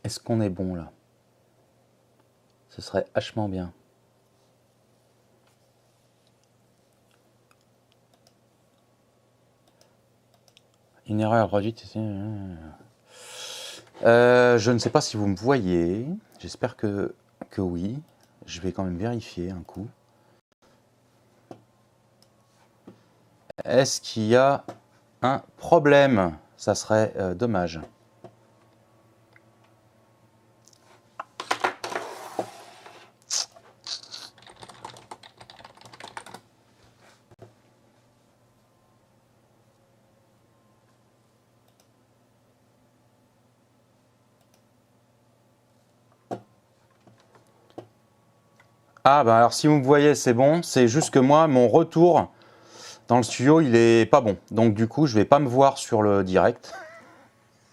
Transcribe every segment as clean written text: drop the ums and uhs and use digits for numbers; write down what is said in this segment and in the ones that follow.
Est-ce qu'on est bon là? Ce serait vachement bien. Une erreur produite. Je ne sais pas si vous me voyez. J'espère que oui. Je vais quand même vérifier un coup. Est-ce qu'il y a un problème? Ça serait dommage. Ah bah alors si vous me voyez c'est bon, c'est juste que moi mon retour dans le studio il est pas bon. Donc du coup je vais pas me voir sur le direct.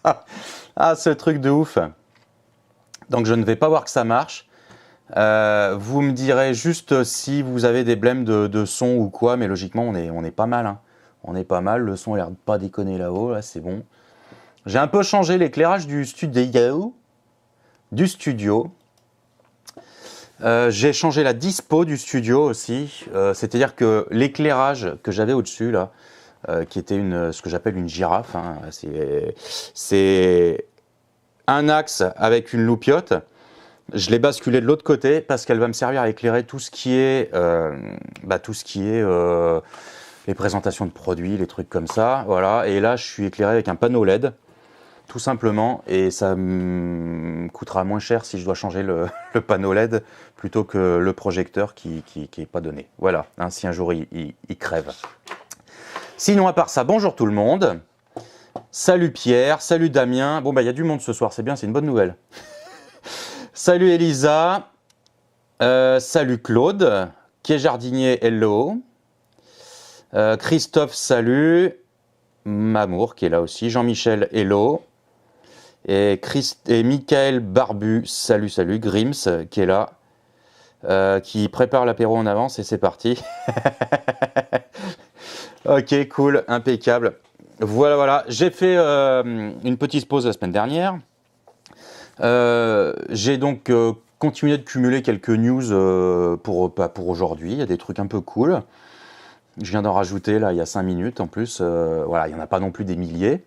Ah ce truc de ouf. Donc je ne vais pas voir que ça marche. Vous me direz juste si vous avez des blèmes de son ou quoi, mais logiquement on est pas mal. Hein. On est pas mal, le son a l'air de pas déconner là-haut, là c'est bon. J'ai un peu changé l'éclairage du studio. J'ai changé la dispo du studio aussi, c'est-à-dire que l'éclairage que j'avais au-dessus là, qui était ce que j'appelle une girafe, hein, c'est un axe avec une loupiote. Je l'ai basculé de l'autre côté parce qu'elle va me servir à éclairer tout ce qui est, les présentations de produits, les trucs comme ça. Voilà. Et là, je suis éclairé avec un panneau LED. Tout simplement, et ça me coûtera moins cher si je dois changer le panneau LED plutôt que le projecteur qui est pas donné. Voilà, hein, si un jour il crève. Sinon, à part ça, bonjour tout le monde. Salut Pierre, salut Damien. Bon, bah il y a du monde ce soir, c'est bien, c'est une bonne nouvelle. Salut Elisa. Salut Claude. Qui est jardinier, hello. Christophe, salut. Mamour qui est là aussi. Jean-Michel, hello. Et Michael Barbu, salut, salut. Grims qui est là, qui prépare l'apéro en avance et c'est parti. Ok, cool, impeccable. Voilà, voilà. J'ai fait une petite pause la semaine dernière. J'ai donc continué de cumuler quelques news pour aujourd'hui. Il y a des trucs un peu cool. Je viens d'en rajouter là il y a 5 minutes en plus. Voilà, il n'y en a pas non plus des milliers.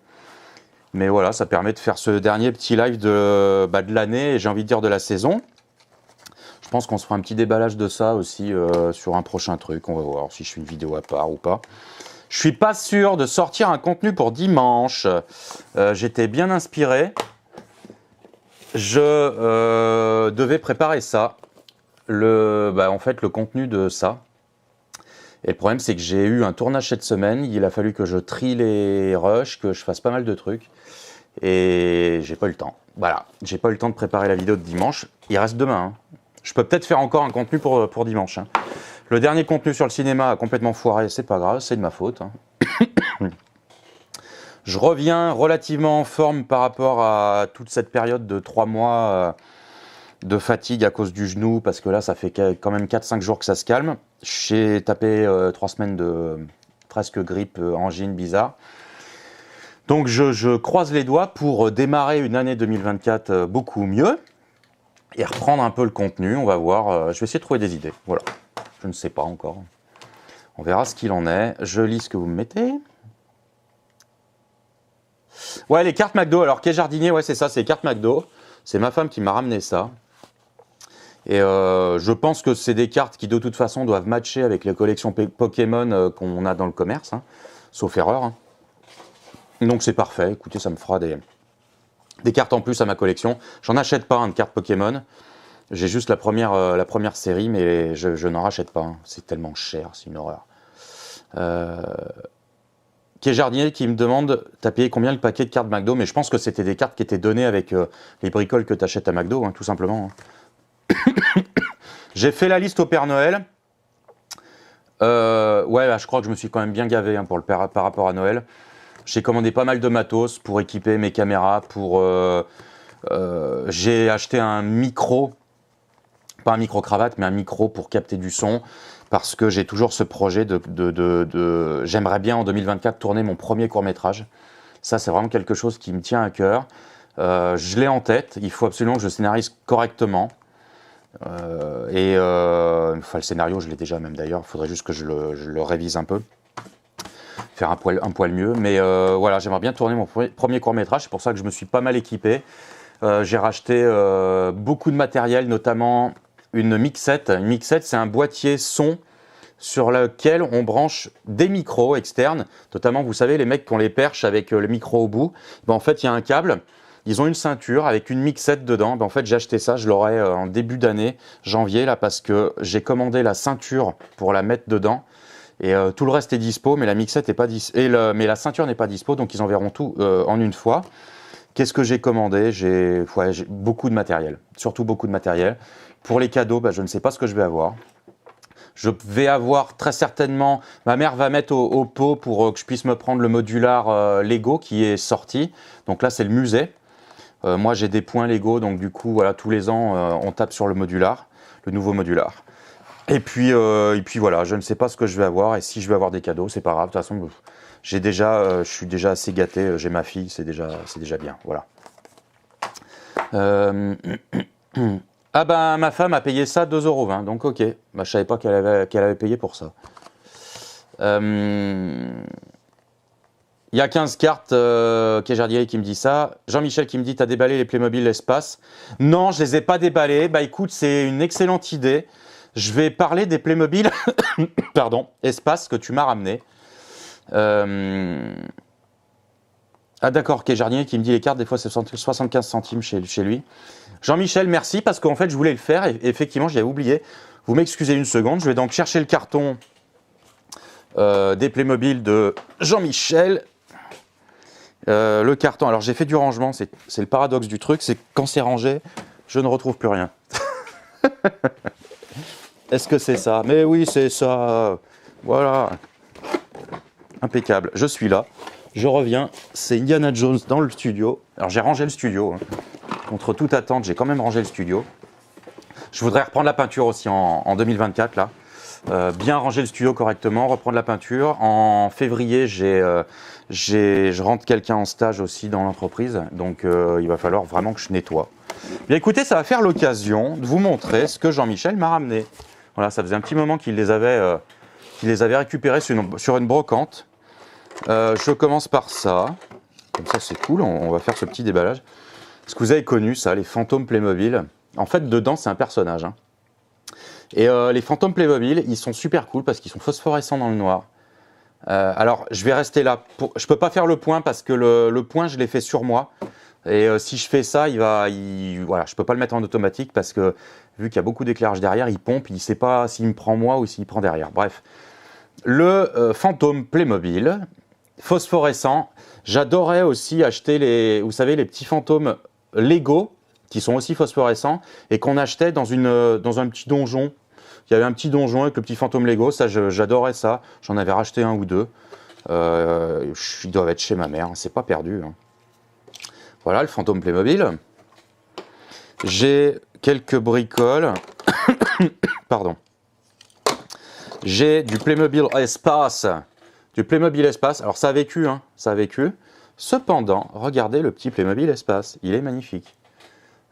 Mais voilà, ça permet de faire ce dernier petit live de l'année et j'ai envie de dire de la saison. Je pense qu'on se fera un petit déballage de ça aussi sur un prochain truc. On va voir si je fais une vidéo à part ou pas. Je suis pas sûr de sortir un contenu pour dimanche. J'étais bien inspiré. Je devais préparer ça. En fait, le contenu de ça. Et le problème, c'est que j'ai eu un tournage cette semaine. Il a fallu que je trie les rushs, que je fasse pas mal de trucs. Et j'ai pas eu le temps. Voilà, j'ai pas eu le temps de préparer la vidéo de dimanche. Il reste demain. Hein. Je peux peut-être faire encore un contenu pour dimanche. Hein. Le dernier contenu sur le cinéma a complètement foiré. C'est pas grave, c'est de ma faute. Hein. Je reviens relativement en forme par rapport à toute cette période de 3 mois de fatigue à cause du genou, parce que là, ça fait quand même 4-5 jours que ça se calme. J'ai tapé 3 semaines de presque grippe, angine bizarre. Donc je croise les doigts pour démarrer une année 2024 beaucoup mieux et reprendre un peu le contenu. On va voir, je vais essayer de trouver des idées. Voilà, je ne sais pas encore. On verra ce qu'il en est. Je lis ce que vous me mettez. Ouais, les cartes McDo. Alors, qu'est jardinier? Ouais, c'est ça, c'est les cartes McDo. C'est ma femme qui m'a ramené ça. Et je pense que c'est des cartes qui, de toute façon, doivent matcher avec les collections Pokémon qu'on a dans le commerce, hein, sauf erreur. Hein. Donc, c'est parfait. Écoutez, ça me fera des cartes en plus à ma collection. J'en achète pas de cartes Pokémon. J'ai juste la première série, mais je n'en rachète pas. Hein. C'est tellement cher, c'est une horreur. Qui est jardinier qui me demande, t'as payé combien le paquet de cartes McDo? Mais je pense que c'était des cartes qui étaient données avec les bricoles que tu achètes à McDo, hein, tout simplement. Hein. J'ai fait la liste au Père Noël. Ouais, je crois que je me suis quand même bien gavé hein, par rapport à Noël. J'ai commandé pas mal de matos pour équiper mes caméras. J'ai acheté un micro, pas un micro-cravate, mais un micro pour capter du son. Parce que j'ai toujours ce projet j'aimerais bien en 2024 tourner mon premier court-métrage. Ça, c'est vraiment quelque chose qui me tient à cœur. Je l'ai en tête, il faut absolument que je scénarise correctement. Enfin, le scénario, je l'ai déjà même d'ailleurs, il faudrait juste que je le révise un peu. Faire un poil mieux. Mais voilà, j'aimerais bien tourner mon premier court-métrage, c'est pour ça que je me suis pas mal équipé. J'ai racheté beaucoup de matériel, notamment une mixette. Une mixette, c'est un boîtier son sur lequel on branche des micros externes, notamment, vous savez, les mecs qui ont les perches avec le micro au bout. Ben, en fait, il y a un câble, ils ont une ceinture avec une mixette dedans. Ben, en fait, j'ai acheté ça, je l'aurai en début d'année, janvier, là, parce que j'ai commandé la ceinture pour la mettre dedans. Et tout le reste est dispo, mais la mixette n'est pas dispo, mais la ceinture n'est pas dispo, donc ils enverront tout en une fois. Qu'est-ce que j'ai commandé? J'ai beaucoup de matériel, surtout beaucoup de matériel. Pour les cadeaux, ben, je ne sais pas ce que je vais avoir. Je vais avoir très certainement, ma mère va mettre au pot pour que je puisse me prendre le modular Lego qui est sorti. Donc là, c'est le musée. Moi, j'ai des points Lego, donc du coup, voilà, tous les ans, on tape sur le modular, le nouveau modular. Et puis voilà, je ne sais pas ce que je vais avoir et si je vais avoir des cadeaux, c'est pas grave. De toute façon, je suis déjà assez gâté. J'ai ma fille, c'est déjà bien. Voilà. Ah ben, ma femme a payé ça 2,20 €, donc ok. Bah, je savais pas qu'elle avait payé pour ça. Il y a 15 cartes, Kéjardier qui me dit ça. Jean-Michel qui me dit, t'as déballé les Playmobil l'espace. Non, je les ai pas déballés. Bah écoute, c'est une excellente idée. Je vais parler des Playmobil, pardon, espace que tu m'as ramené. Ah d'accord, Kéjardier qui me dit les cartes, des fois c'est 75 centimes chez lui. Jean-Michel, merci, parce qu'en fait, je voulais le faire, et effectivement, j'y avais oublié. Vous m'excusez une seconde, je vais donc chercher le carton des Playmobil de Jean-Michel. Le carton, alors j'ai fait du rangement, c'est le paradoxe du truc, c'est que quand c'est rangé, je ne retrouve plus rien. Est-ce que c'est ça? Mais oui, c'est ça. Voilà. Impeccable, je suis là. Je reviens, c'est Indiana Jones dans le studio. Alors j'ai rangé le studio, hein. Contre toute attente, j'ai quand même rangé le studio. Je voudrais reprendre la peinture aussi en 2024, là. Bien ranger le studio correctement, reprendre la peinture. En février, je rentre quelqu'un en stage aussi dans l'entreprise, donc il va falloir vraiment que je nettoie. Bien écoutez, ça va faire l'occasion de vous montrer ce que Jean-Michel m'a ramené. Voilà, ça faisait un petit moment qu'il les avait récupérés sur une brocante. Je commence par ça. Comme ça, c'est cool, on va faire ce petit déballage. Est-ce que vous avez connu ça, les fantômes Playmobil? En fait, dedans, c'est un personnage, hein. Et les fantômes Playmobil, ils sont super cool parce qu'ils sont phosphorescents dans le noir. Alors, je vais rester là. Je ne peux pas faire le point parce que le point, je l'ai fait sur moi. Et si je fais ça, voilà, je ne peux pas le mettre en automatique parce que vu qu'il y a beaucoup d'éclairage derrière, il pompe, il ne sait pas s'il me prend moi ou s'il prend derrière. Bref, le fantôme Playmobil, phosphorescent. J'adorais aussi acheter vous savez, les petits fantômes Lego qui sont aussi phosphorescents et qu'on achetait dans un petit donjon. Il y avait un petit donjon avec le petit fantôme Lego, ça j'adorais ça. J'en avais racheté un ou deux. Ils doivent être chez ma mère, c'est pas perdu, hein. Voilà le fantôme Playmobil. J'ai quelques bricoles. Pardon. J'ai du Playmobil Espace. Du Playmobil Espace. Alors ça a vécu, hein, ça a vécu. Cependant, regardez le petit Playmobil Espace. Il est magnifique.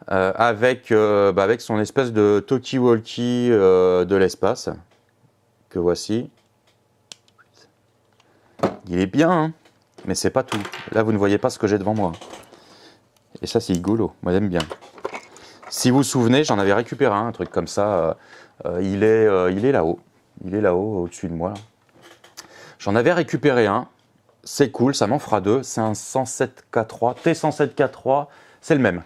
Avec son espèce de talkie-walkie de l'espace. Que voici. Il est bien, hein, mais c'est pas tout. Là, vous ne voyez pas ce que j'ai devant moi. Et ça, c'est rigolo. Moi, j'aime bien. Si vous vous souvenez, j'en avais récupéré un truc comme ça. Il est là-haut. Il est là-haut, au-dessus de moi. J'en avais récupéré un. C'est cool, ça m'en fera deux. C'est un 107K3, T107K3, c'est le même.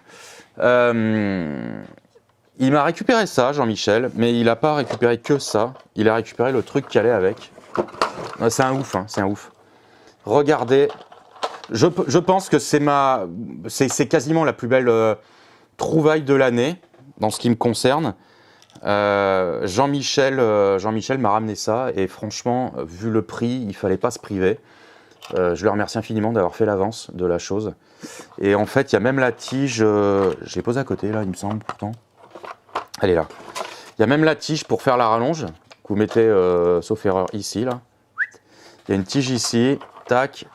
Il m'a récupéré ça, Jean-Michel, mais il n'a pas récupéré que ça. Il a récupéré le truc qui allait avec. C'est un ouf, hein, c'est un ouf. Regardez, je pense que c'est quasiment la plus belle trouvaille de l'année, dans ce qui me concerne. Jean-Michel m'a ramené ça, et franchement, vu le prix, il ne fallait pas se priver. Je le remercie infiniment d'avoir fait l'avance de la chose. Et en fait, il y a même la tige, je l'ai posée à côté là, il me semble pourtant. Elle est là. Il y a même la tige pour faire la rallonge, que vous mettez, sauf erreur, ici là. Il y a une tige ici, tac,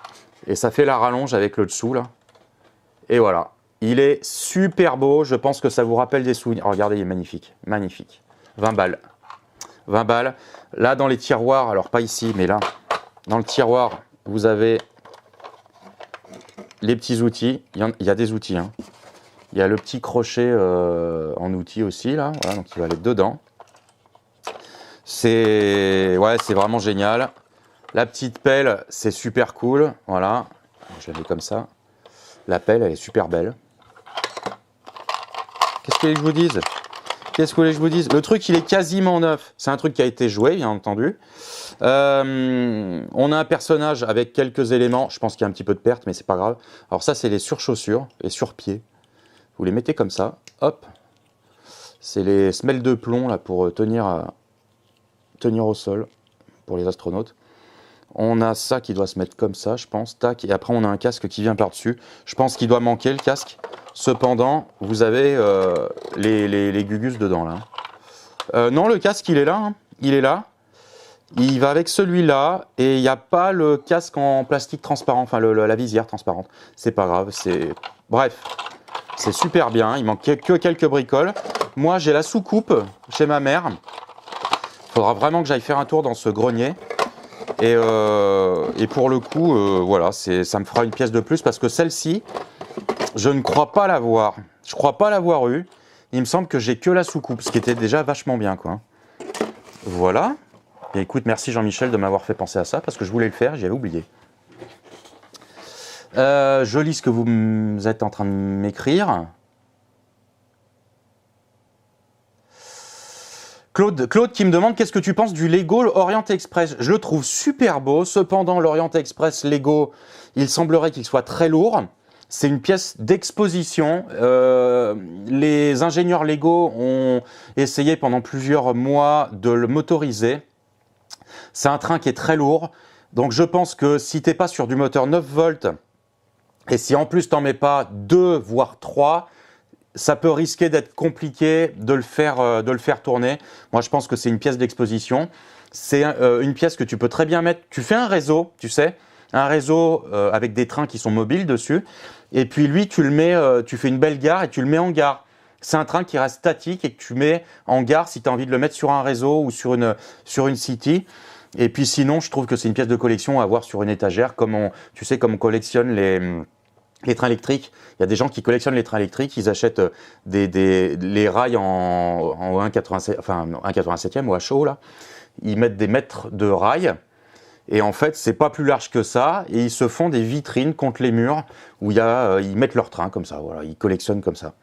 et ça fait la rallonge avec le dessous là. Et voilà, Il est super beau, je pense que ça vous rappelle des souvenirs. Oh, regardez, il est magnifique, magnifique. 20 balles. 20 balles. Là, dans les tiroirs, alors pas ici, mais là, dans le tiroir, vous avez les petits outils. Il y a des outils, hein. Il y a le petit crochet en outil aussi, là. Voilà, donc il va aller dedans. C'est vraiment génial. La petite pelle, c'est super cool. Voilà, je la mets comme ça. La pelle, elle est super belle. Qu'est-ce que vous dise? Qu'est-ce que je vous dise? Le truc, il est quasiment neuf. C'est un truc qui a été joué, bien entendu. On a un personnage avec quelques éléments. Je pense qu'il y a un petit peu de perte, mais c'est pas grave. Alors ça, c'est les surchaussures, les surpieds. Vous les mettez comme ça. Hop. C'est les semelles de plomb là pour tenir au sol pour les astronautes. On a ça qui doit se mettre comme ça, je pense. Tac. Et après, on a un casque qui vient par-dessus. Je pense qu'il doit manquer le casque. Cependant, vous avez les gugus dedans, là. Non, le casque, il est là. Hein. Il est là. Il va avec celui-là. Et il n'y a pas le casque en plastique transparent. Enfin, la visière transparente. C'est pas grave. Bref, c'est super bien. Il manque que quelques bricoles. Moi, j'ai la soucoupe chez ma mère. Il faudra vraiment que j'aille faire un tour dans ce grenier. Et pour le coup, voilà, ça me fera une pièce de plus parce que celle-ci, je ne crois pas l'avoir. Je crois pas l'avoir eu. Il me semble que j'ai que la soucoupe, ce qui était déjà vachement bien, quoi. Voilà. Et écoute, merci Jean-Michel de m'avoir fait penser à ça parce que je voulais le faire, j'y avais oublié. Je lis ce que vous êtes en train de m'écrire. Claude qui me demande qu'est-ce que tu penses du Lego Orient Express. Je le trouve super beau, cependant l'Orient Express Lego, il semblerait qu'il soit très lourd. C'est une pièce d'exposition. Les ingénieurs Lego ont essayé pendant plusieurs mois de le motoriser. C'est un train qui est très lourd, donc je pense que si tu n'es pas sur du moteur 9 volts, et si en plus tu n'en mets pas 2 voire 3, ça peut risquer d'être compliqué de le faire tourner. Moi, je pense que c'est une pièce d'exposition. C'est une pièce que tu peux très bien mettre. Tu fais un réseau, tu sais, un réseau avec des trains qui sont mobiles dessus. Et puis lui, tu le mets, tu fais une belle gare et tu le mets en gare. C'est un train qui reste statique et que tu mets en gare si tu as envie de le mettre sur un réseau ou sur une city. Et puis sinon, je trouve que c'est une pièce de collection à avoir sur une étagère, comme on collectionne les trains électriques. Il y a des gens qui collectionnent les trains électriques, ils achètent les rails en 1,87, enfin 1,87e ou HO là. Ils mettent des mètres de rails et en fait c'est pas plus large que ça et ils se font des vitrines contre les murs où ils mettent leur train comme ça. Voilà, ils collectionnent comme ça.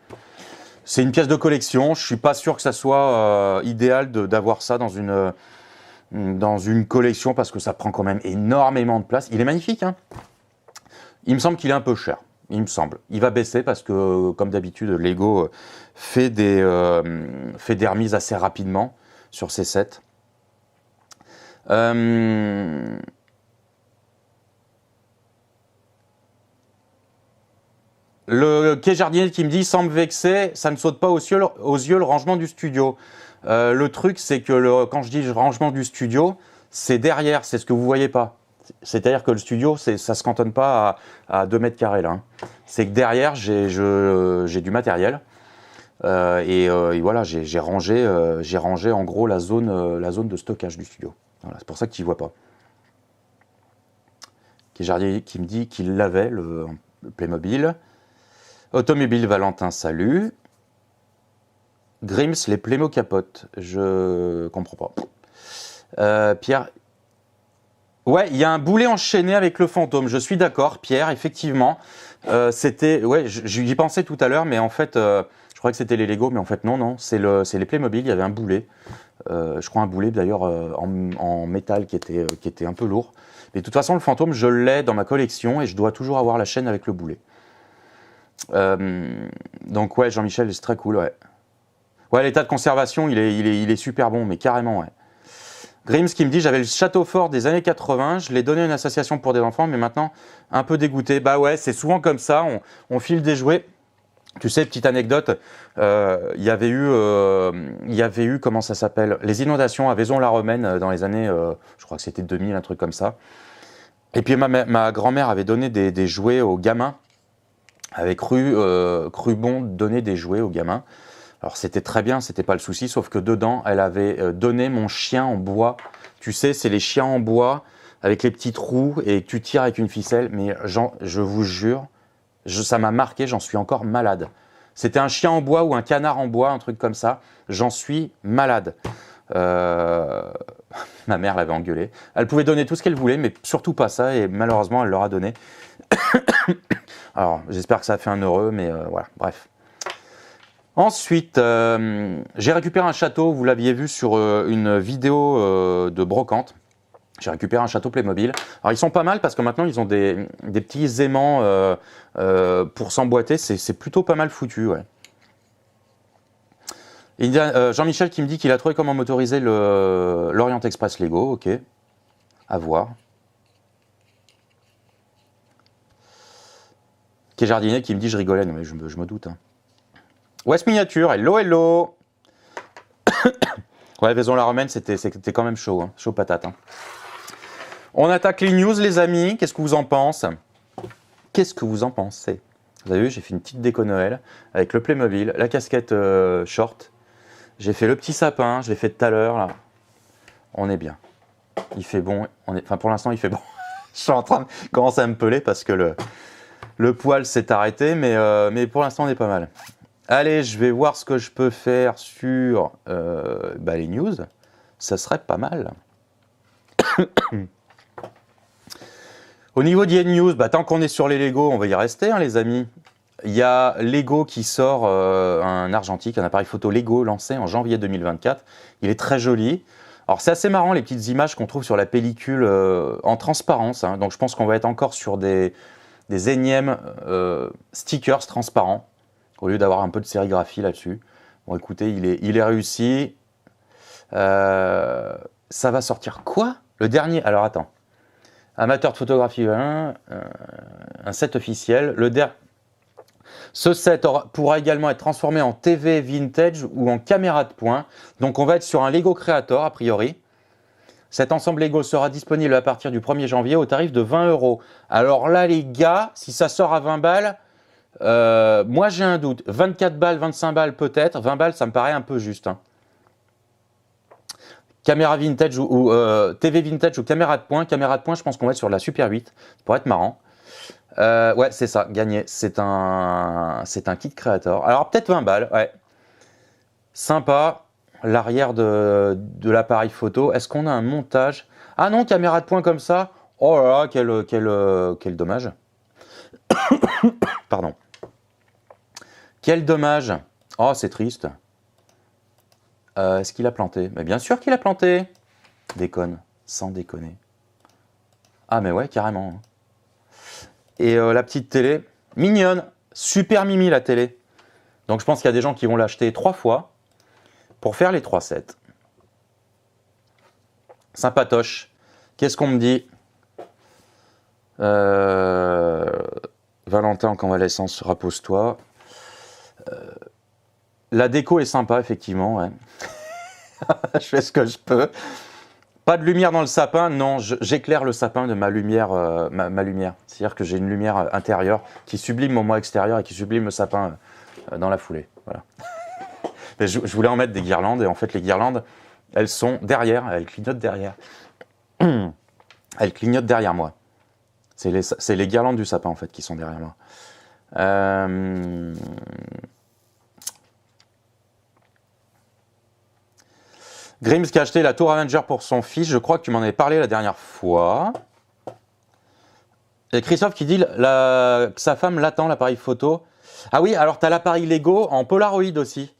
C'est une pièce de collection. Je suis pas sûr que ça soit idéal d'avoir ça dans une collection parce que ça prend quand même énormément de place. Il est magnifique, hein. Il me semble qu'il est un peu cher. Il me semble. Il va baisser parce que, comme d'habitude, Lego fait des remises assez rapidement sur ses sets. Le quai jardinier qui me dit, sans me vexer, ça ne saute pas aux yeux le rangement du studio. Le truc, c'est que quand je dis rangement du studio, c'est derrière, c'est ce que vous voyez pas. C'est-à-dire que le studio, ça se cantonne pas à 2 mètres carrés là. Hein. C'est que derrière, j'ai du matériel et voilà, j'ai rangé en gros la zone de stockage du studio. Voilà, c'est pour ça que tu ne vois pas. Quai jardinier qui me dit qu'il l'avait le Playmobil. Automobile Valentin, salut. Grims, les Playmo capotent. Je comprends pas. Pierre. Ouais, il y a un boulet enchaîné avec le fantôme. Je suis d'accord, Pierre, effectivement. Ouais, j'y pensais tout à l'heure, mais en fait, je croyais que c'était les Lego, mais en fait, non, c'est les Playmobil. Il y avait un boulet. Je crois un boulet d'ailleurs en métal qui était un peu lourd. Mais de toute façon, le fantôme, je l'ai dans ma collection et je dois toujours avoir la chaîne avec le boulet. Donc ouais, Jean-Michel, c'est très cool, ouais. Ouais, l'état de conservation, il est super bon, mais carrément, ouais. Grims qui me dit, j'avais le château fort des années 80, je l'ai donné à une association pour des enfants, mais maintenant, un peu dégoûté. Bah ouais, c'est souvent comme ça, on file des jouets. Tu sais, petite anecdote, il y avait eu, comment ça s'appelle, les inondations à Vaison-la-Romaine dans les années, je crois que c'était 2000, un truc comme ça. Et puis ma grand-mère avait donné des jouets aux gamins avait cru bon donner des jouets aux gamins. Alors c'était très bien, c'était pas le souci, sauf que dedans, elle avait donné mon chien en bois. Tu sais, c'est les chiens en bois avec les petits trous et tu tires avec une ficelle. Mais je vous jure, ça m'a marqué, j'en suis encore malade. C'était un chien en bois ou un canard en bois, un truc comme ça. J'en suis malade. Ma mère l'avait engueulée. Elle pouvait donner tout ce qu'elle voulait, mais surtout pas ça. Et malheureusement, elle leur a donné. Alors, j'espère que ça a fait un heureux, mais voilà, bref. Ensuite, j'ai récupéré un château, vous l'aviez vu sur une vidéo de brocante. J'ai récupéré un château Playmobil. Alors ils sont pas mal parce que maintenant ils ont des petits aimants pour s'emboîter, c'est plutôt pas mal foutu. Ouais. Jean-Michel qui me dit qu'il a trouvé comment motoriser l'Orient Express Lego, ok, à voir. Qui est jardinier qui me dit je rigolais, non mais je me doute. Hein. West Miniature, hello hello. Ouais, Vaison-la-Romaine, c'était quand même chaud, hein, chaud patate. Hein. On attaque les news, les amis. Qu'est-ce que vous en pensez? Qu'est-ce que vous en pensez? Vous avez vu, j'ai fait une petite déco Noël avec le Playmobil, la casquette short. J'ai fait le petit sapin, je l'ai fait tout à l'heure. Là. On est bien. Il fait bon. Enfin, pour l'instant, il fait bon. Je suis en train de commencer à me peler parce que le poil s'est arrêté, mais pour l'instant, on est pas mal. Allez, je vais voir ce que je peux faire sur les news. Ça serait pas mal. Au niveau d'Yen News, tant qu'on est sur les Lego, on va y rester, hein, les amis. Il y a Lego qui sort un argentique, un appareil photo Lego lancé en janvier 2024. Il est très joli. Alors, c'est assez marrant, les petites images qu'on trouve sur la pellicule en transparence. Hein. Donc, je pense qu'on va être encore sur des énièmes stickers transparents, au lieu d'avoir un peu de sérigraphie là-dessus. Bon, écoutez, il est réussi. Ça va sortir quoi? Le dernier, alors attends. Amateur de photographie, un set officiel. Ce set pourra également être transformé en TV vintage ou en caméra de pointe. Donc on va être sur un Lego Creator a priori. Cet ensemble Lego sera disponible à partir du 1er janvier au tarif de 20 €. Alors là les gars, si ça sort à 20 balles, moi j'ai un doute. 24 balles, 25 balles peut-être. 20 balles ça me paraît un peu juste. Hein. Caméra vintage ou TV vintage ou caméra de pointe. Caméra de pointe, je pense qu'on va être sur la Super 8. Ça pourrait être marrant. Ouais, c'est ça, gagné. C'est un kit créateur. Alors, peut-être 20 balles, ouais. Sympa. L'arrière de l'appareil photo. Est-ce qu'on a un montage? Ah non, caméra de pointe comme ça. Oh là là, quel dommage. Pardon. Quel dommage. Oh, c'est triste. Est-ce qu'il a planté? Mais bien sûr qu'il a planté. Déconne, sans déconner. Ah mais ouais, carrément. Et la petite télé, mignonne, super mimi la télé. Donc je pense qu'il y a des gens qui vont l'acheter 3 fois pour faire les 3 sets. Sympatoche. Qu'est-ce qu'on me dit? Valentin en convalescence, repose-toi. La déco est sympa, effectivement. Ouais. Je fais ce que je peux. Pas de lumière dans le sapin, non, j'éclaire le sapin de ma lumière. Ma lumière. C'est-à-dire que j'ai une lumière intérieure qui sublime mon moi extérieur et qui sublime le sapin dans la foulée. Voilà. je voulais en mettre des guirlandes et en fait les guirlandes, elles sont derrière, elles clignotent derrière. Elles clignotent derrière moi. C'est les guirlandes du sapin en fait qui sont derrière moi. Grims qui a acheté la Tour Avenger pour son fils, je crois que tu m'en avais parlé la dernière fois. Et Christophe qui dit que sa femme l'attend, l'appareil photo. Ah oui, alors tu as l'appareil Lego en Polaroid aussi.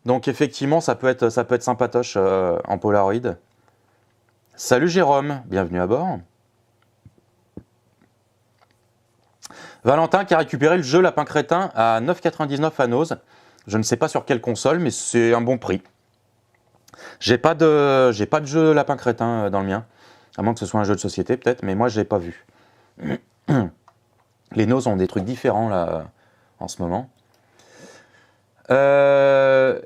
Donc effectivement, ça peut être sympatoche en Polaroid. Salut Jérôme, bienvenue à bord. Valentin qui a récupéré le jeu Lapin Crétin à 9,99 à Nose. Je ne sais pas sur quelle console, mais c'est un bon prix. J'ai pas de jeu Lapin Crétin dans le mien, à moins que ce soit un jeu de société peut-être, mais moi je l'ai pas vu. Les Nose ont des trucs différents là en ce moment. Ouais,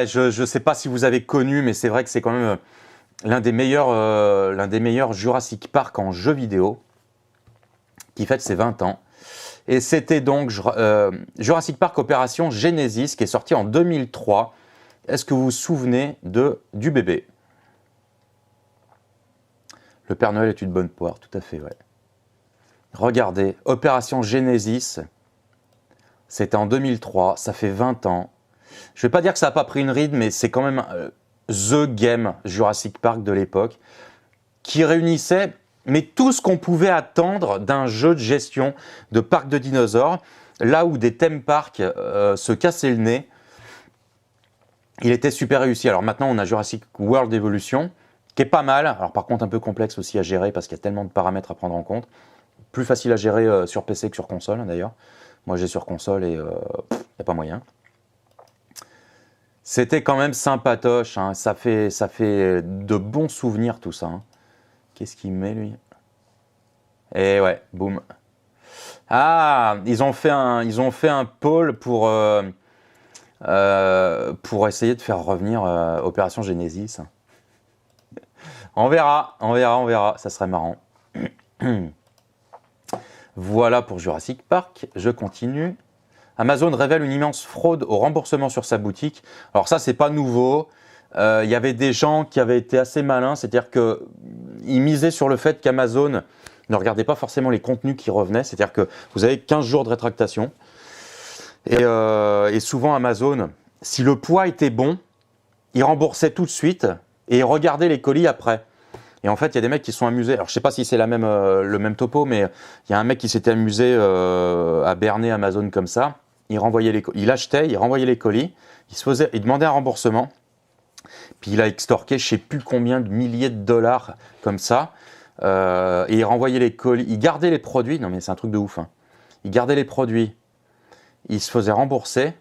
je sais pas si vous avez connu, mais c'est vrai que c'est quand même l'un des meilleurs Jurassic Park en jeu vidéo, qui fête ses 20 ans. Et c'était donc Jurassic Park Opération Genesis qui est sorti en 2003. Est-ce que vous vous souvenez du bébé? Le Père Noël est une bonne poire, tout à fait, ouais. Regardez, Opération Genesis, c'était en 2003, ça fait 20 ans. Je ne vais pas dire que ça n'a pas pris une ride, mais c'est quand même the game Jurassic Park de l'époque, qui réunissait tout ce qu'on pouvait attendre d'un jeu de gestion de parc de dinosaures, là où des theme parks se cassaient le nez. Il était super réussi. Alors maintenant, on a Jurassic World Evolution, qui est pas mal. Alors par contre, un peu complexe aussi à gérer parce qu'il y a tellement de paramètres à prendre en compte. Plus facile à gérer sur PC que sur console, d'ailleurs. Moi, j'ai sur console et il n'y a pas moyen. C'était quand même sympatoche. Hein. Ça fait de bons souvenirs, tout ça. Hein. Qu'est-ce qu'il met, lui? Et ouais, boum. Ah, ils ont fait un pôle pour essayer de faire revenir Opération Genesis. On verra. Ça serait marrant. Voilà pour Jurassic Park. Je continue. Amazon révèle une immense fraude au remboursement sur sa boutique. Alors ça, c'est pas nouveau. Il y avait des gens qui avaient été assez malins, c'est-à-dire qu'ils misaient sur le fait qu'Amazon ne regardait pas forcément les contenus qui revenaient, c'est-à-dire que vous avez 15 jours de rétractation. Et souvent Amazon, si le poids était bon, il remboursait tout de suite et il regardait les colis après. Et en fait, il y a des mecs qui se sont amusés. Alors, je ne sais pas si c'est le même topo, mais il y a un mec qui s'était amusé à berner Amazon comme ça. Il achetait, il renvoyait les colis, il demandait un remboursement. Puis il a extorqué je ne sais plus combien de milliers de dollars comme ça. Et il renvoyait les colis. Il gardait les produits. Non, mais c'est un truc de ouf. Hein. Il gardait les produits. Il se faisait rembourser.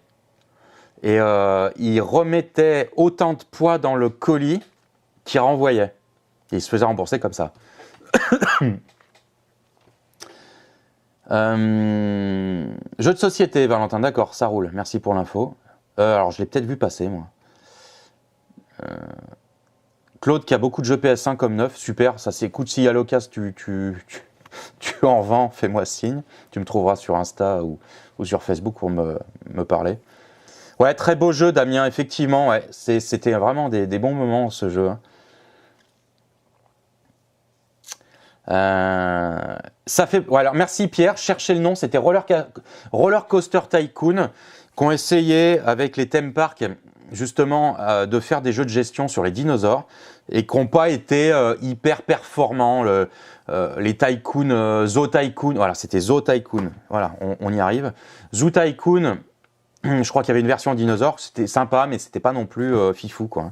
Et il remettait autant de poids dans le colis qu'il renvoyait. Et il se faisait rembourser comme ça. Jeu de société, Valentin, d'accord, ça roule. Merci pour l'info. Alors, je l'ai peut-être vu passer, moi. Claude, qui a beaucoup de jeux PS1 comme neuf, super. Ça s'écoute. Si à l'occasion, tu en vends, fais-moi signe. Tu me trouveras sur Insta ou sur Facebook pour me parler. Ouais, très beau jeu, Damien, effectivement. Ouais, c'était vraiment des bons moments, ce jeu. Hein. Ça fait. Ouais, alors merci Pierre. Cherchez le nom. C'était Roller Coaster Tycoon qu'on essayé avec les theme parks justement de faire des jeux de gestion sur les dinosaures et qui n'ont pas été hyper performants. Les Tycoon, Zoo Tycoon. Voilà, c'était Zoo Tycoon. Voilà, on y arrive. Zoo Tycoon. Je crois qu'il y avait une version dinosaure. C'était sympa, mais c'était pas non plus fifou quoi.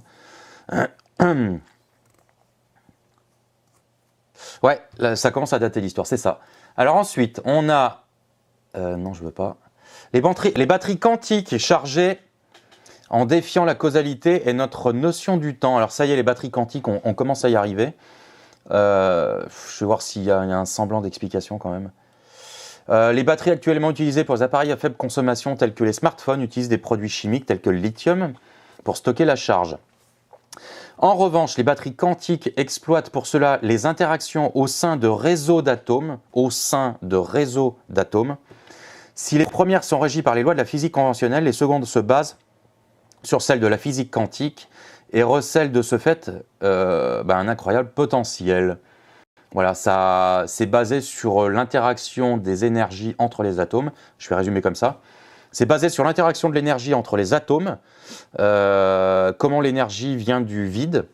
Ouais, là, ça commence à dater l'histoire, c'est ça. Alors ensuite, on a... non, je veux pas. Les batteries quantiques chargées en défiant la causalité et notre notion du temps. Alors ça y est, les batteries quantiques, on commence à y arriver. Je vais voir s'il y a un semblant d'explication quand même. Les batteries actuellement utilisées pour les appareils à faible consommation tels que les smartphones utilisent des produits chimiques tels que le lithium pour stocker la charge. En revanche, les batteries quantiques exploitent pour cela les interactions au sein de réseaux d'atomes. Si les premières sont régies par les lois de la physique conventionnelle, les secondes se basent sur celles de la physique quantique et recèlent de ce fait un incroyable potentiel. Voilà, ça c'est basé sur l'interaction des énergies entre les atomes. Je vais résumer comme ça. C'est basé sur l'interaction de l'énergie entre les atomes, comment l'énergie vient du vide.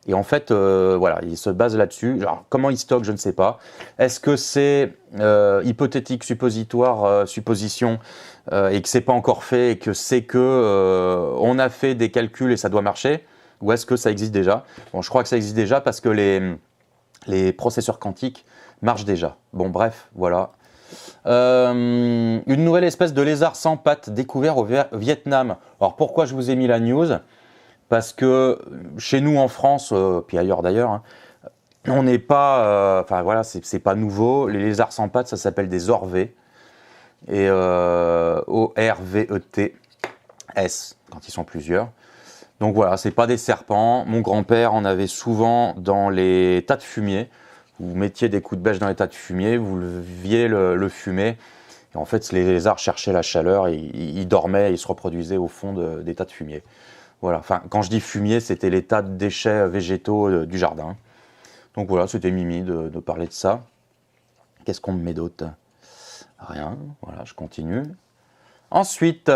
Et en fait, voilà, il se base là-dessus. Alors, comment il stocke, je ne sais pas. Est-ce que c'est hypothétique, suppositoire, supposition, et que c'est pas encore fait, et que c'est que on a fait des calculs et ça doit marcher, ou est-ce que ça existe déjà? Bon, je crois que ça existe déjà parce que les processeurs quantiques marchent déjà. Bon, bref, voilà. Une nouvelle espèce de lézard sans pattes découvert au Vietnam. Alors pourquoi je vous ai mis la news? Parce que chez nous en France, puis ailleurs d'ailleurs, hein, on n'est pas, enfin voilà, c'est pas nouveau. Les lézards sans pattes, ça s'appelle des orvets. Et O-R-V-E-T-S, quand ils sont plusieurs. Donc voilà, c'est pas des serpents. Mon grand-père en avait souvent dans les tas de fumier. Vous mettiez des coups de bêche dans les tas de fumier, vous leviez le fumet Et en fait, les lézards cherchaient la chaleur, et ils dormaient, et ils se reproduisaient au fond des tas de fumier. Voilà, enfin, quand je dis fumier, c'était les tas de déchets végétaux du jardin. Donc voilà, c'était Mimi de parler de ça. Qu'est-ce qu'on me met d'autre? Rien, voilà, je continue. Ensuite,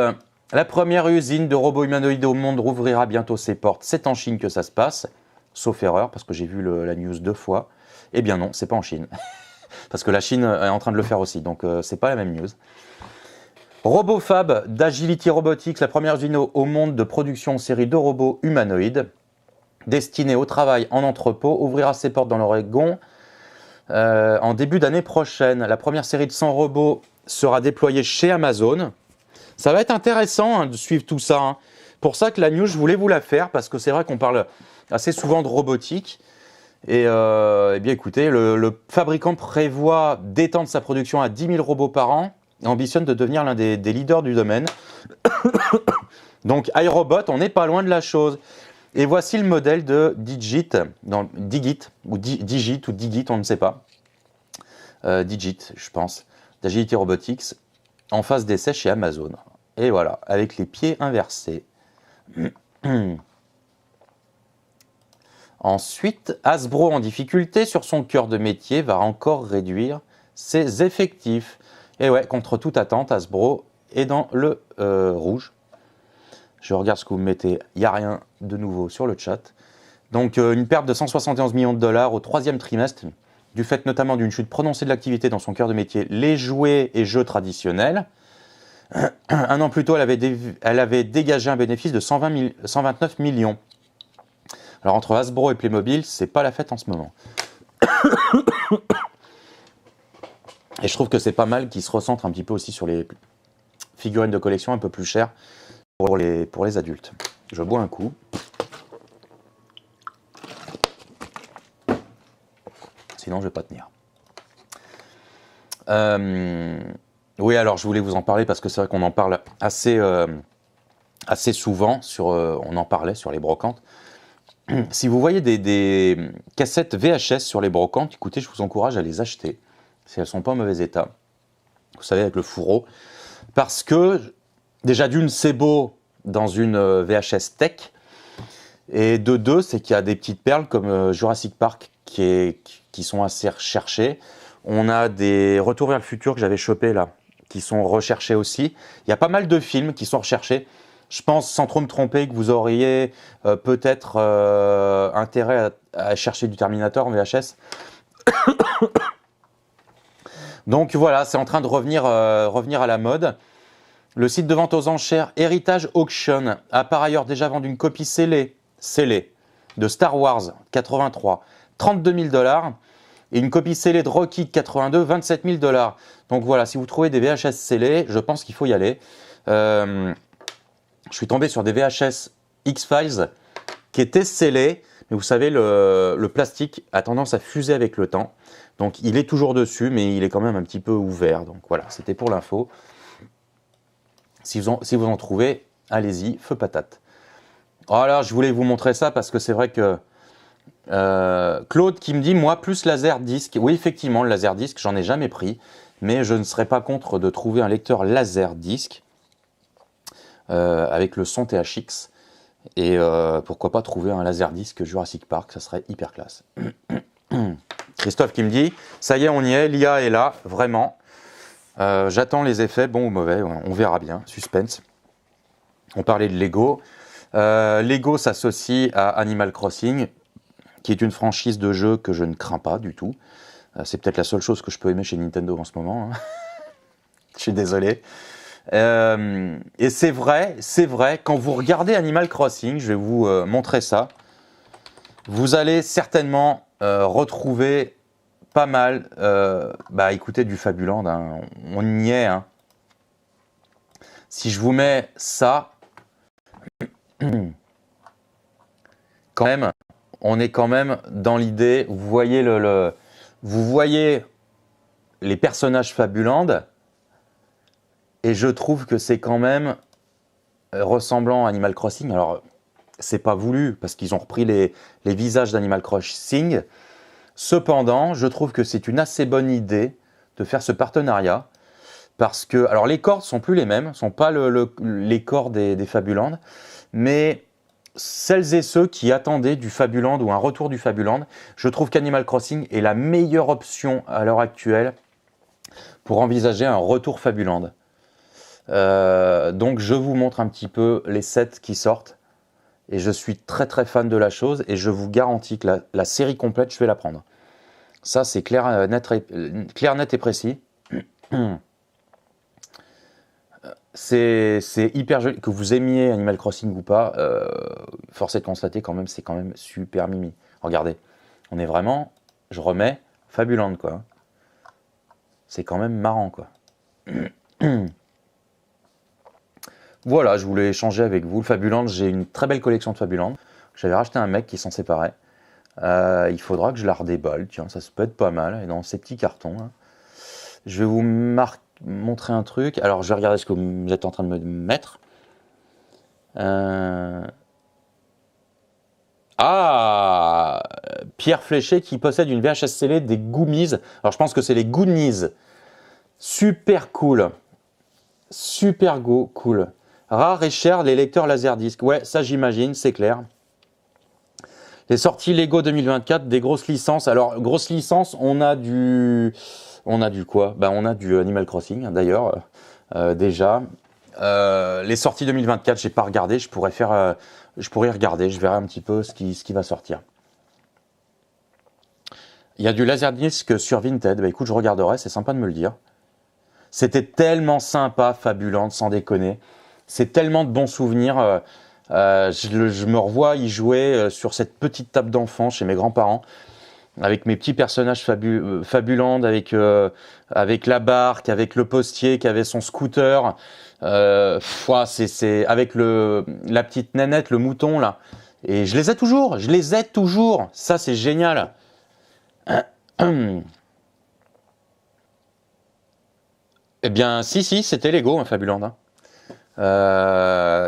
la première usine de robots humanoïdes au monde rouvrira bientôt ses portes. C'est en Chine que ça se passe, sauf erreur, parce que j'ai vu la news 2 fois. Eh bien non, c'est pas en Chine. Parce que la Chine est en train de le faire aussi, donc c'est pas la même news. RoboFab d'Agility Robotics, la première usine au monde de production en série de robots humanoïdes destinés au travail en entrepôt, ouvrira ses portes dans l'Oregon en début d'année prochaine. La première série de 100 robots sera déployée chez Amazon. Ça va être intéressant de suivre tout ça. Hein. Pour ça que la news, je voulais vous la faire, parce que c'est vrai qu'on parle assez souvent de robotique. Et eh bien écoutez, le fabricant prévoit d'étendre sa production à 10 000 robots par an et ambitionne de devenir l'un des leaders du domaine. Donc iRobot, on n'est pas loin de la chose. Et voici le modèle de Digit, ou Digit, on ne sait pas. Digit, je pense, d'Agility Robotics, en phase d'essai chez Amazon. Et voilà, avec les pieds inversés. Ensuite, Hasbro en difficulté sur son cœur de métier va encore réduire ses effectifs. Et ouais, contre toute attente, Hasbro est dans le rouge. Je regarde ce que vous mettez, il n'y a rien de nouveau sur le chat. Donc une perte de 171 millions de dollars au troisième trimestre, du fait notamment d'une chute prononcée de l'activité dans son cœur de métier, les jouets et jeux traditionnels. Un an plus tôt, elle avait dégagé un bénéfice de 129 millions. Alors entre Hasbro et Playmobil, c'est pas la fête en ce moment. Et je trouve que c'est pas mal qu'ils se recentrent un petit peu aussi sur les figurines de collection un peu plus chères pour les adultes. Je bois un coup. Sinon, je vais pas tenir. Oui, alors je voulais vous en parler parce que c'est vrai qu'on en parle assez souvent. On en parlait sur les brocantes. Si vous voyez des cassettes VHS sur les brocantes, écoutez, je vous encourage à les acheter, si elles ne sont pas en mauvais état. Vous savez, avec le fourreau. Parce que, déjà d'une, c'est beau dans une VHS tech. Et de deux, c'est qu'il y a des petites perles comme Jurassic Park qui sont assez recherchées. On a des Retours vers le futur que j'avais chopé là, qui sont recherchés aussi. Il y a pas mal de films qui sont recherchés. Je pense, sans trop me tromper, que vous auriez peut-être intérêt à chercher du Terminator en VHS. Donc voilà, c'est en train de revenir à la mode. Le site de vente aux enchères Heritage Auction a par ailleurs déjà vendu une copie scellée de Star Wars 83, 32 000 $, et une copie scellée de Rocky 82, 27 000 $. Donc voilà, si vous trouvez des VHS scellés, je pense qu'il faut y aller. Je suis tombé sur des VHS X-Files qui étaient scellés, mais vous savez, le plastique a tendance à fuser avec le temps. Donc il est toujours dessus, mais il est quand même un petit peu ouvert. Donc voilà, c'était pour l'info. Si vous en trouvez, allez-y, feu patate. Voilà, je voulais vous montrer ça parce que c'est vrai que Claude qui me dit, moi, plus Laserdisc. Oui, effectivement, le Laserdisc, j'en ai jamais pris, mais je ne serais pas contre de trouver un lecteur Laserdisc avec le son THX. Et pourquoi pas trouver un Laserdisc Jurassic Park, ça serait hyper classe. Christophe qui me dit, ça y est, on y est, l'IA est là, vraiment. J'attends les effets, bons ou mauvais, on verra bien, suspense. On parlait de Lego. Lego s'associe à Animal Crossing, qui est une franchise de jeu que je ne crains pas du tout. C'est peut-être la seule chose que je peux aimer chez Nintendo en ce moment. Hein. Je suis désolé. Et c'est vrai, quand vous regardez Animal Crossing, je vais vous montrer ça, vous allez certainement retrouver pas mal, écoutez, du Fabuland, hein, on y est. Hein. Si je vous mets ça, quand même, on est quand même dans l'idée, vous voyez, vous voyez les personnages Fabuland, et je trouve que c'est quand même ressemblant à Animal Crossing. Alors, c'est pas voulu, parce qu'ils ont repris les visages d'Animal Crossing. Cependant, je trouve que c'est une assez bonne idée de faire ce partenariat, Parce que, alors les cordes sont plus les mêmes, sont pas les cordes des Fabuland, mais celles et ceux qui attendaient du Fabuland ou un retour du Fabuland, je trouve qu'Animal Crossing est la meilleure option à l'heure actuelle pour envisager un retour Fabuland. Donc je vous montre un petit peu les sets qui sortent et je suis très très fan de la chose et je vous garantis que la série complète, je vais la prendre. Ça c'est clair, net et précis. C'est hyper joli, que vous aimiez Animal Crossing ou pas, force est de constater quand même, c'est quand même super mimi. Regardez, on est vraiment, je remets, Fabuland quoi. C'est quand même marrant quoi. Voilà, je voulais échanger avec vous. Le Fabuland, j'ai une très belle collection de Fabuland. J'avais racheté un mec qui s'en séparait. Il faudra que je la redéballe, tiens, ça peut être pas mal, et dans ces petits cartons. Hein. Je vais vous montrer un truc. Alors, je vais regarder ce que vous êtes en train de me mettre. Ah, Pierre Fléché qui possède une VHS scellée des Goomies. Alors, je pense que c'est les Goonies. Super cool. Super cool. Rare et cher, les lecteurs Laserdisc. Ouais, ça j'imagine, c'est clair. Les sorties Lego 2024, des grosses licences. Alors, grosses licences, on a du quoi? Ben, on a du Animal Crossing, hein, d'ailleurs, déjà. Les sorties 2024, j'ai pas regardé. Je pourrais y regarder. Je verrai un petit peu ce qui va sortir. Il y a du Laserdisc sur Vinted. Ben, écoute, je regarderai. C'est sympa de me le dire. C'était tellement sympa, Fabuland, sans déconner. C'est tellement de bons souvenirs. Je me revois y jouer sur cette petite table d'enfant chez mes grands-parents, avec mes petits personnages Fabuland, avec la barque, avec le postier qui avait son scooter. C'est avec la petite nénette, le mouton là. Et je les ai toujours. Ça, c'est génial. Eh bien, si, c'était Lego, hein, Fabuland. Hein.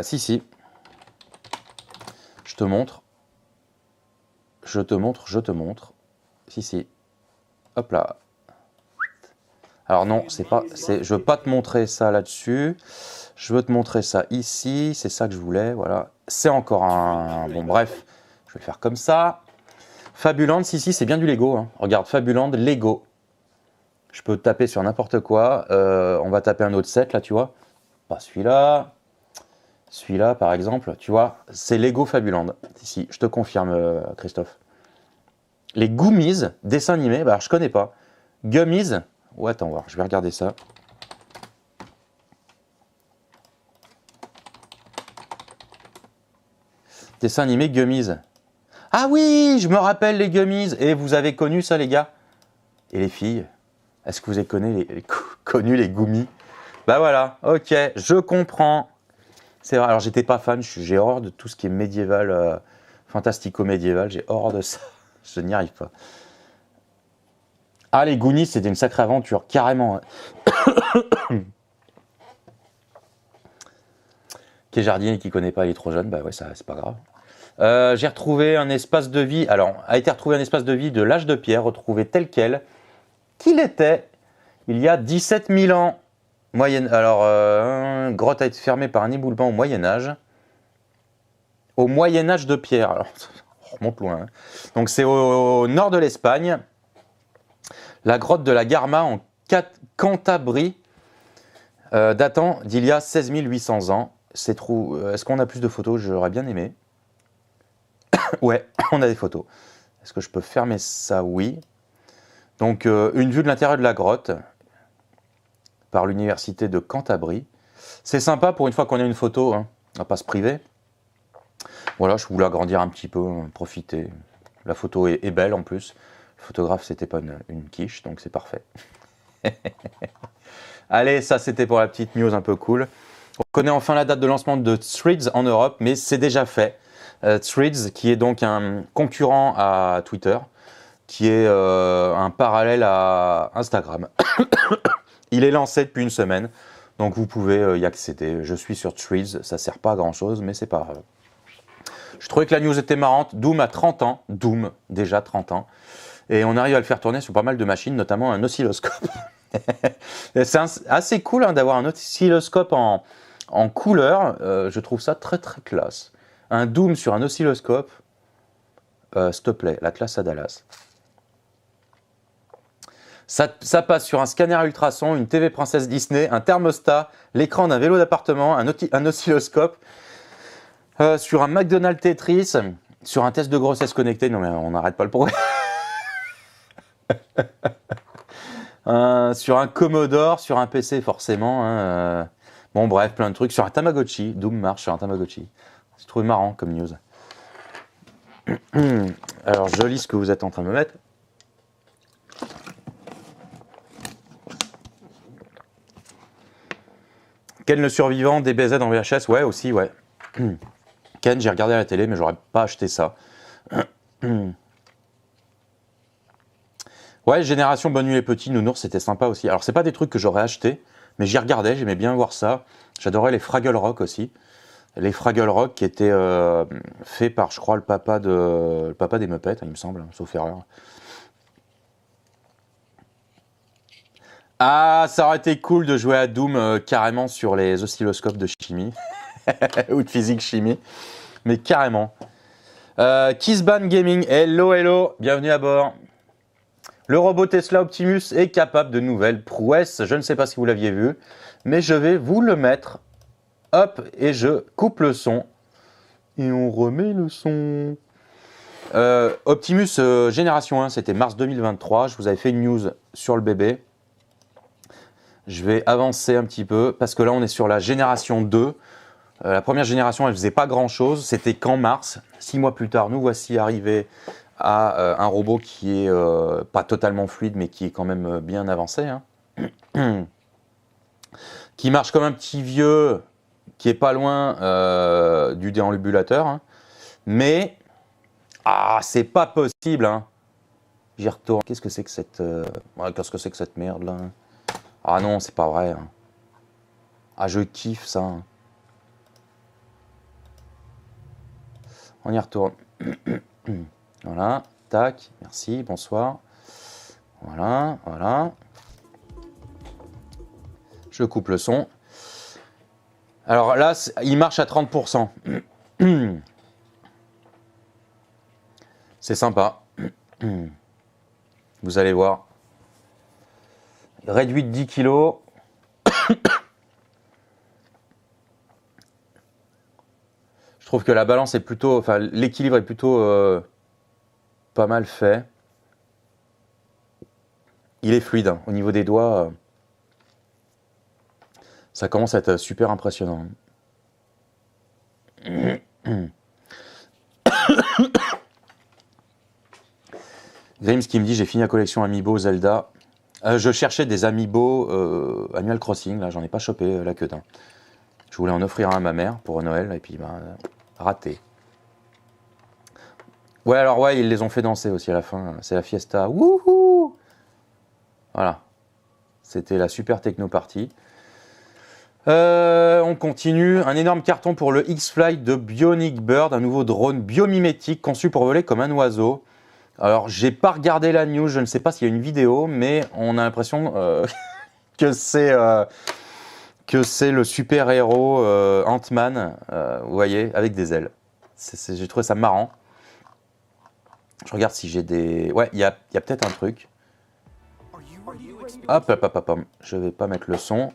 Si. Je te montre. Si. Hop là. Alors non, je veux pas te montrer ça là-dessus. Je veux te montrer ça ici. C'est ça que je voulais, voilà. C'est encore un... Bon, bref. Je vais le faire comme ça. Fabuland, si, c'est bien du Lego. Hein. Regarde, Fabuland, Lego. Je peux taper sur n'importe quoi. On va taper un autre set, là, tu vois. Pas celui-là. Celui-là, par exemple, tu vois, c'est Lego Fabuland. Ici, je te confirme, Christophe. Les Goomies, dessin animé, bah alors je connais pas. Gummies, ouais, attends, voir, je vais regarder ça. Dessin animé Gummies. Ah oui, je me rappelle les Gummies. Et vous avez connu ça, les gars? Et les filles? Est-ce que vous avez connu les Goomies? Bah voilà, ok, je comprends. C'est vrai, alors j'étais pas fan, j'ai horreur de tout ce qui est médiéval, fantastico-médiéval, j'ai horreur de ça, je n'y arrive pas. Ah, les Goonies, c'était une sacrée aventure, carrément. Hein. Qui est jardinier et qui connaît pas, il est trop jeune, bah ouais, ça c'est pas grave. J'ai retrouvé un espace de vie, alors a été retrouvé un espace de vie de l'âge de pierre, retrouvé tel quel qu'il était il y a 17 000 ans. Grotte a été fermée par un éboulement au Moyen-Âge. Au Moyen-Âge de pierre. Alors, on remonte loin. Hein. Donc, c'est au nord de l'Espagne. La grotte de la Garma en Cantabrie, datant d'il y a 16 800 ans. Est-ce qu'on a plus de photos? J'aurais bien aimé. Ouais, on a des photos. Est-ce que je peux fermer ça? Oui. Donc, une vue de l'intérieur de la grotte par l'université de Cantabrie. C'est sympa pour une fois qu'on a une photo, hein. On va pas se priver. Voilà, je voulais agrandir un petit peu, profiter. La photo est belle en plus. Le photographe, c'était pas une quiche, donc c'est parfait. Allez, ça c'était pour la petite news un peu cool. On connaît enfin la date de lancement de Threads en Europe, mais c'est déjà fait. Threads, qui est donc un concurrent à Twitter, qui est un parallèle à Instagram. Il est lancé depuis une semaine, donc vous pouvez y accéder. Je suis sur Threads, ça sert pas à grand chose, mais c'est pas grave. Je trouvais que la news était marrante. Doom a 30 ans, Doom, déjà 30 ans. Et on arrive à le faire tourner sur pas mal de machines, notamment un oscilloscope. C'est assez cool hein, d'avoir un oscilloscope en couleur. Je trouve ça très très classe. Un Doom sur un oscilloscope. S'il te plaît, la classe à Dallas. Ça passe sur un scanner ultrason, une TV Princesse Disney, un thermostat, l'écran d'un vélo d'appartement, un oscilloscope, sur un McDonald's Tetris, sur un test de grossesse connecté. Non mais on n'arrête pas le progrès. Sur un Commodore, sur un PC forcément. Hein, bon bref, plein de trucs. Sur un Tamagotchi, Doom marche sur un Tamagotchi. Je trouve marrant comme news. Alors je lis ce que vous êtes en train de me mettre. Ken le survivant, DBZ en VHS, ouais aussi, ouais. Ken, j'ai regardé à la télé, mais j'aurais pas acheté ça. Ouais, Génération Bonne Nuit les Petits, Nounours, c'était sympa aussi. Alors, c'est pas des trucs que j'aurais acheté, mais j'y regardais, j'aimais bien voir ça. J'adorais les Fraggle Rock aussi. Les Fraggle Rock qui étaient faits par, je crois, le papa des Muppets, il me semble, sauf erreur. Ah, ça aurait été cool de jouer à Doom carrément sur les oscilloscopes de chimie. Ou de physique-chimie. Mais carrément. Kissban Gaming, hello, hello, bienvenue à bord. Le robot Tesla Optimus est capable de nouvelles prouesses. Je ne sais pas si vous l'aviez vu, mais je vais vous le mettre. Hop, et je coupe le son. Et on remet le son. Optimus Génération 1, c'était mars 2023. Je vous avais fait une news sur le bébé. Je vais avancer un petit peu, parce que là, on est sur la Génération 2. La première génération, elle ne faisait pas grand-chose. C'était qu'en mars. 6 mois plus tard, nous voici arrivés à un robot qui est pas totalement fluide, mais qui est quand même bien avancé. Hein. Qui marche comme un petit vieux, qui est pas loin du déambulateur. Hein. Mais, c'est pas possible. Hein. J'y retourne. Qu'est-ce que c'est que cette merde là? Ah non, c'est pas vrai. Hein. Ah, je kiffe ça. Hein. On y retourne. Voilà, tac, merci, bonsoir. Voilà, voilà. Je coupe le son. Alors là, il marche à 30%. C'est sympa. Vous allez voir. Réduit de 10 kg. Je trouve que la balance est plutôt... Enfin, l'équilibre est plutôt pas mal fait. Il est fluide. Hein. Au niveau des doigts, ça commence à être super impressionnant. Grims qui me dit, j'ai fini la collection Amiibo Zelda. Je cherchais des Amiibo Animal Crossing, là j'en ai pas chopé la queue d'un. Je voulais en offrir un à ma mère pour Noël, et puis raté. Ouais, alors ouais, ils les ont fait danser aussi à la fin, c'est la fiesta. Wouhou! Voilà, c'était la super techno party. On continue, un énorme carton pour le X-Flight de Bionic Bird, un nouveau drone biomimétique conçu pour voler comme un oiseau. Alors, j'ai pas regardé la news, je ne sais pas s'il y a une vidéo, mais on a l'impression que c'est le super-héros Ant-Man, vous voyez, avec des ailes. J'ai trouvé ça marrant. Je regarde si j'ai des... Ouais, il y a peut-être un truc. Hop, hop, hop, hop, hop. Je vais pas mettre le son.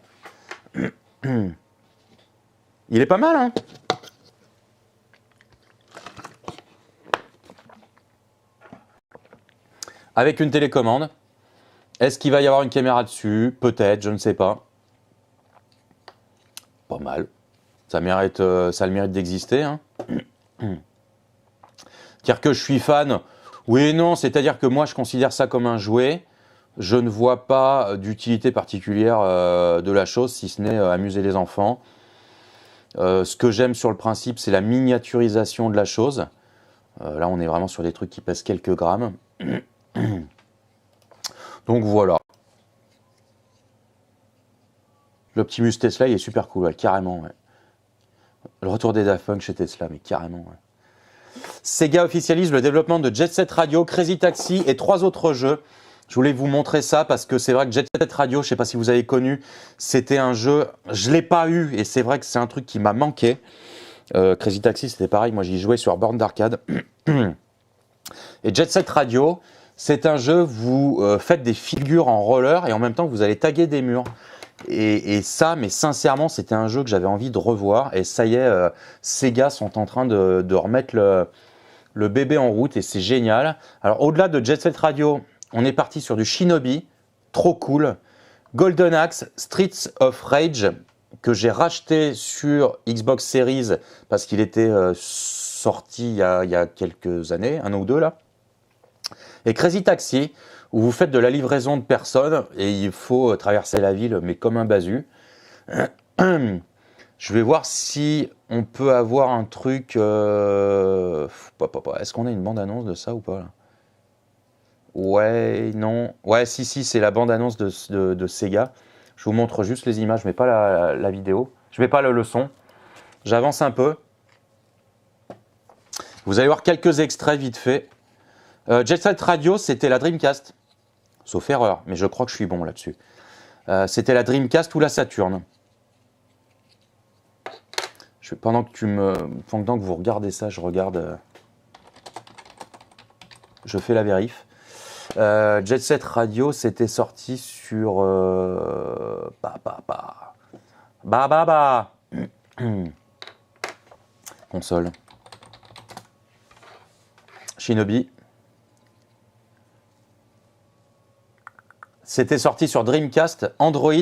Il est pas mal, hein? Avec une télécommande. Est-ce qu'il va y avoir une caméra dessus? Peut-être, je ne sais pas. Pas mal. Ça a le mérite d'exister. Hein. Dire que je suis fan, oui et non, c'est-à-dire que moi je considère ça comme un jouet. Je ne vois pas d'utilité particulière de la chose, si ce n'est amuser les enfants. Ce que j'aime sur le principe, c'est la miniaturisation de la chose. Là, on est vraiment sur des trucs qui pèsent quelques grammes. Donc voilà. L'Optimus Tesla, il est super cool, ouais, carrément. Ouais. Le retour des Daft Punk chez Tesla, mais carrément. Ouais. Sega officialise le développement de Jet Set Radio, Crazy Taxi et 3 autres jeux Je voulais vous montrer ça parce que c'est vrai que Jet Set Radio, je ne sais pas si vous avez connu, c'était un jeu, je ne l'ai pas eu et c'est vrai que c'est un truc qui m'a manqué. Crazy Taxi, c'était pareil, moi j'y jouais sur borne d'arcade. Et Jet Set Radio, c'est un jeu, vous faites des figures en roller et en même temps vous allez taguer des murs. Et ça, mais sincèrement, c'était un jeu que j'avais envie de revoir. Et ça y est, Sega sont en train de remettre le bébé en route et c'est génial. Alors au-delà de Jet Set Radio, on est parti sur du Shinobi, trop cool. Golden Axe, Streets of Rage, que j'ai racheté sur Xbox Series parce qu'il était sorti il y a quelques années, un an ou deux là. Et Crazy Taxi, où vous faites de la livraison de personnes et il faut traverser la ville, mais comme un basu. Je vais voir si on peut avoir un truc... Est-ce qu'on a une bande-annonce de ça ou pas là? Ouais, non. Ouais, si, c'est la bande-annonce de Sega. Je vous montre juste les images, je mets pas la vidéo. Je mets pas le son. J'avance un peu. Vous allez voir quelques extraits vite fait. Jet Set Radio, c'était la Dreamcast. Sauf erreur, mais je crois que je suis bon là-dessus. C'était la Dreamcast ou la Saturn. Pendant que vous regardez ça, je regarde. Je fais la vérif. Jet Set Radio, c'était sorti sur console. Shinobi. C'était sorti sur Dreamcast, Android.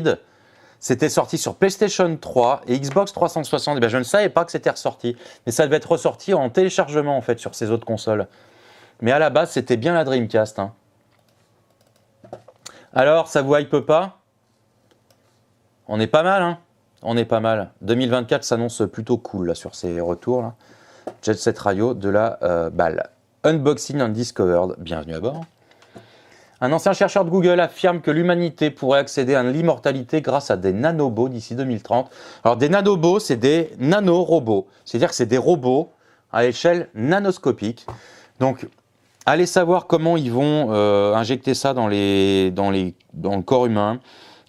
C'était sorti sur PlayStation 3 et Xbox 360. Eh bien, je ne savais pas que c'était ressorti. Mais ça devait être ressorti en téléchargement en fait sur ces autres consoles. Mais à la base, c'était bien la Dreamcast. Hein. Alors, ça vous hype pas? On est pas mal, hein? On est pas mal. 2024 s'annonce plutôt cool là, sur ces retours. Là. Jet Set Radio de la balle. Unboxing Undiscovered. Bienvenue à bord. Un ancien chercheur de Google affirme que l'humanité pourrait accéder à l'immortalité grâce à des nanobots d'ici 2030. Alors des nanobots, c'est des nanorobots. C'est-à-dire que c'est des robots à échelle nanoscopique. Donc, allez savoir comment ils vont injecter ça dans le corps humain.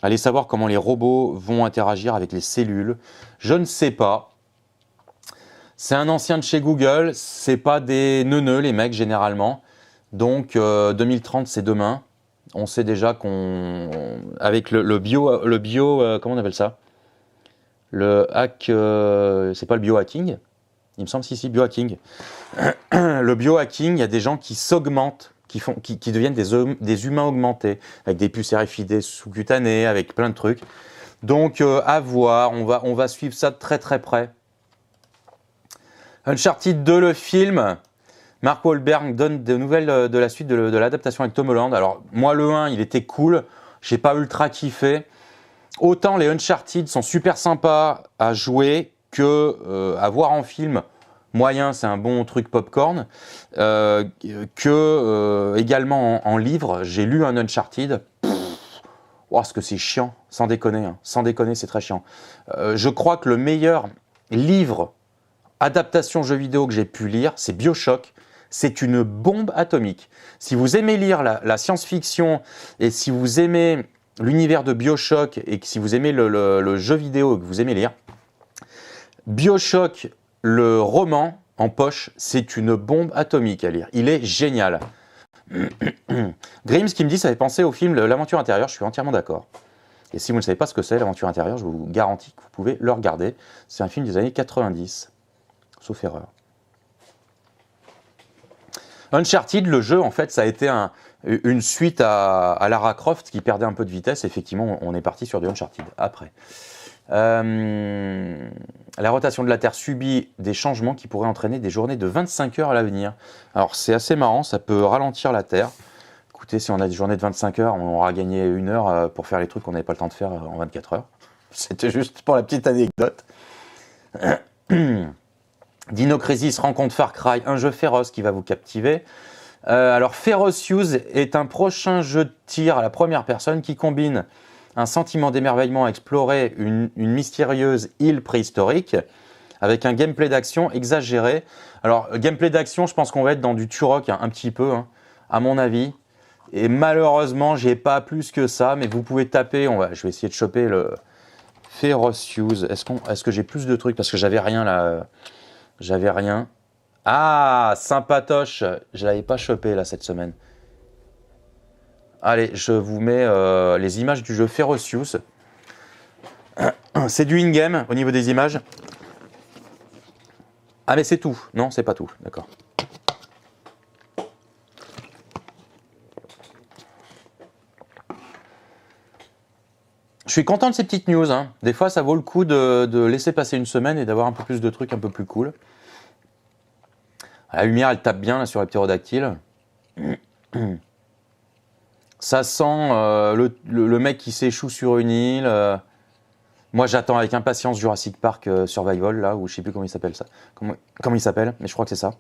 Allez savoir comment les robots vont interagir avec les cellules. Je ne sais pas. C'est un ancien de chez Google. C'est pas des neuneux, les mecs, généralement. Donc 2030, c'est demain. On sait déjà avec le bio, comment on appelle ça? Le hack, c'est pas le biohacking? Il me semble si, biohacking. Le biohacking, il y a des gens qui s'augmentent, qui deviennent des humains augmentés, avec des puces RFID sous-cutanées, avec plein de trucs. Donc à voir, on va suivre ça de très très près. Uncharted 2, le film. Mark Wahlberg donne des nouvelles de la suite de l'adaptation avec Tom Holland. Alors, moi, le 1, il était cool. J'ai pas ultra kiffé. Autant les Uncharted sont super sympas à jouer que à voir en film. Moyen, c'est un bon truc popcorn. Également en livre, j'ai lu un Uncharted. Oh, ce que c'est chiant, sans déconner. Hein. Sans déconner, c'est très chiant. Je crois que le meilleur livre adaptation jeu vidéo que j'ai pu lire, c'est BioShock. C'est une bombe atomique. Si vous aimez lire la science-fiction et si vous aimez l'univers de BioShock et que si vous aimez le jeu vidéo et que vous aimez lire, BioShock, le roman en poche, c'est une bombe atomique à lire. Il est génial. Grims qui me dit ça fait penser au film L'Aventure intérieure, je suis entièrement d'accord. Et si vous ne savez pas ce que c'est l'Aventure intérieure, je vous garantis que vous pouvez le regarder. C'est un film des années 90, sauf erreur. Uncharted, le jeu, en fait, ça a été une suite à Lara Croft qui perdait un peu de vitesse. Effectivement, on est parti sur du Uncharted après. La rotation de la Terre subit des changements qui pourraient entraîner des journées de 25 heures à l'avenir. Alors, c'est assez marrant, ça peut ralentir la Terre. Écoutez, si on a des journées de 25 heures, on aura gagné 1 heure pour faire les trucs qu'on n'avait pas le temps de faire en 24 heures. C'était juste pour la petite anecdote. Dino Crisis rencontre Far Cry, un jeu féroce qui va vous captiver. Alors Ferocious est un prochain jeu de tir à la première personne qui combine un sentiment d'émerveillement à explorer une mystérieuse île préhistorique avec un gameplay d'action exagéré. Alors gameplay d'action, je pense qu'on va être dans du Turok un petit peu, hein, à mon avis. Et malheureusement, j'ai pas plus que ça, mais vous pouvez taper. Je vais essayer de choper le Ferocious. Est-ce que j'ai plus de trucs? Parce que j'avais rien là. J'avais rien. Ah, sympatoche. Je l'avais pas chopé là cette semaine. Allez, je vous mets les images du jeu Ferocious. C'est du in-game au niveau des images. Ah, mais c'est tout. Non, c'est pas tout. D'accord. Je suis content de ces petites news. Hein. Des fois, ça vaut le coup de laisser passer une semaine et d'avoir un peu plus de trucs un peu plus cool. La lumière, elle tape bien là, sur les ptérodactyles. Ça sent le mec qui s'échoue sur une île. Moi, j'attends avec impatience Jurassic Park Survival, là, où je sais plus comment il s'appelle ça. Comment il s'appelle, mais je crois que c'est ça.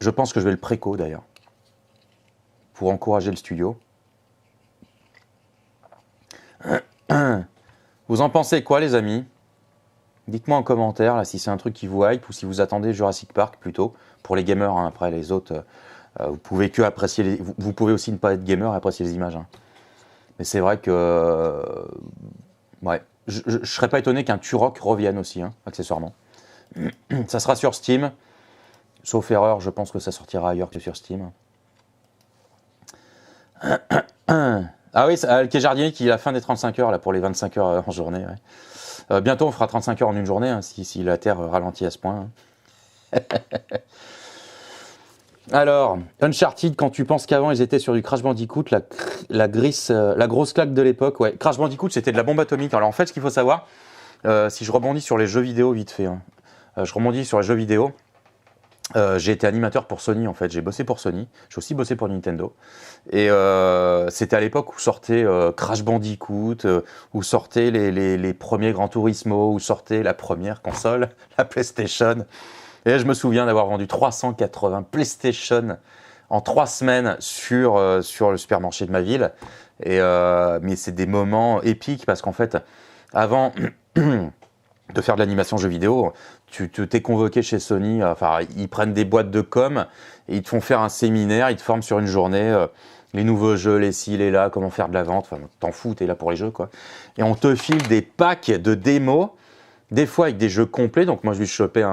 Je pense que je vais le préco, d'ailleurs, pour encourager le studio. Vous en pensez quoi, les amis? Dites-moi en commentaire là, si c'est un truc qui vous hype ou si vous attendez Jurassic Park plutôt. Pour les gamers, hein. Après les autres, vous pouvez que apprécier vous pouvez aussi ne pas être gamer et apprécier les images. Hein. Mais c'est vrai que ouais, je serais pas étonné qu'un Turok revienne aussi, hein, accessoirement. Ça sera sur Steam. Sauf erreur, je pense que ça sortira ailleurs que sur Steam. Ah oui, le jardinier qui a la fin des 35 heures là, pour les 25 heures en journée. Ouais. Bientôt, on fera 35 heures en une journée, hein, si la Terre ralentit à ce point. Hein. Alors, Uncharted, quand tu penses qu'avant, ils étaient sur du Crash Bandicoot, la grosse claque de l'époque. Ouais. Crash Bandicoot, c'était de la bombe atomique. Alors, en fait, ce qu'il faut savoir, si je rebondis sur les jeux vidéo vite fait, hein, je rebondis sur les jeux vidéo. J'ai été animateur pour Sony, en fait. J'ai bossé pour Sony. J'ai aussi bossé pour Nintendo. Et c'était à l'époque où sortait Crash Bandicoot, où sortaient les premiers Gran Turismo, où sortait la première console, la PlayStation. Et je me souviens d'avoir vendu 380 PlayStation en 3 semaines sur le supermarché de ma ville. Mais c'est des moments épiques parce qu'en fait, avant de faire de l'animation jeux vidéo, tu t'es convoqué chez Sony, enfin ils prennent des boîtes de com et ils te font faire un séminaire, ils te forment sur une journée les nouveaux jeux, les ci, les là, comment faire de la vente, enfin t'en fous, t'es là pour les jeux quoi. Et on te file des packs de démos, des fois avec des jeux complets, donc moi je me suis chopé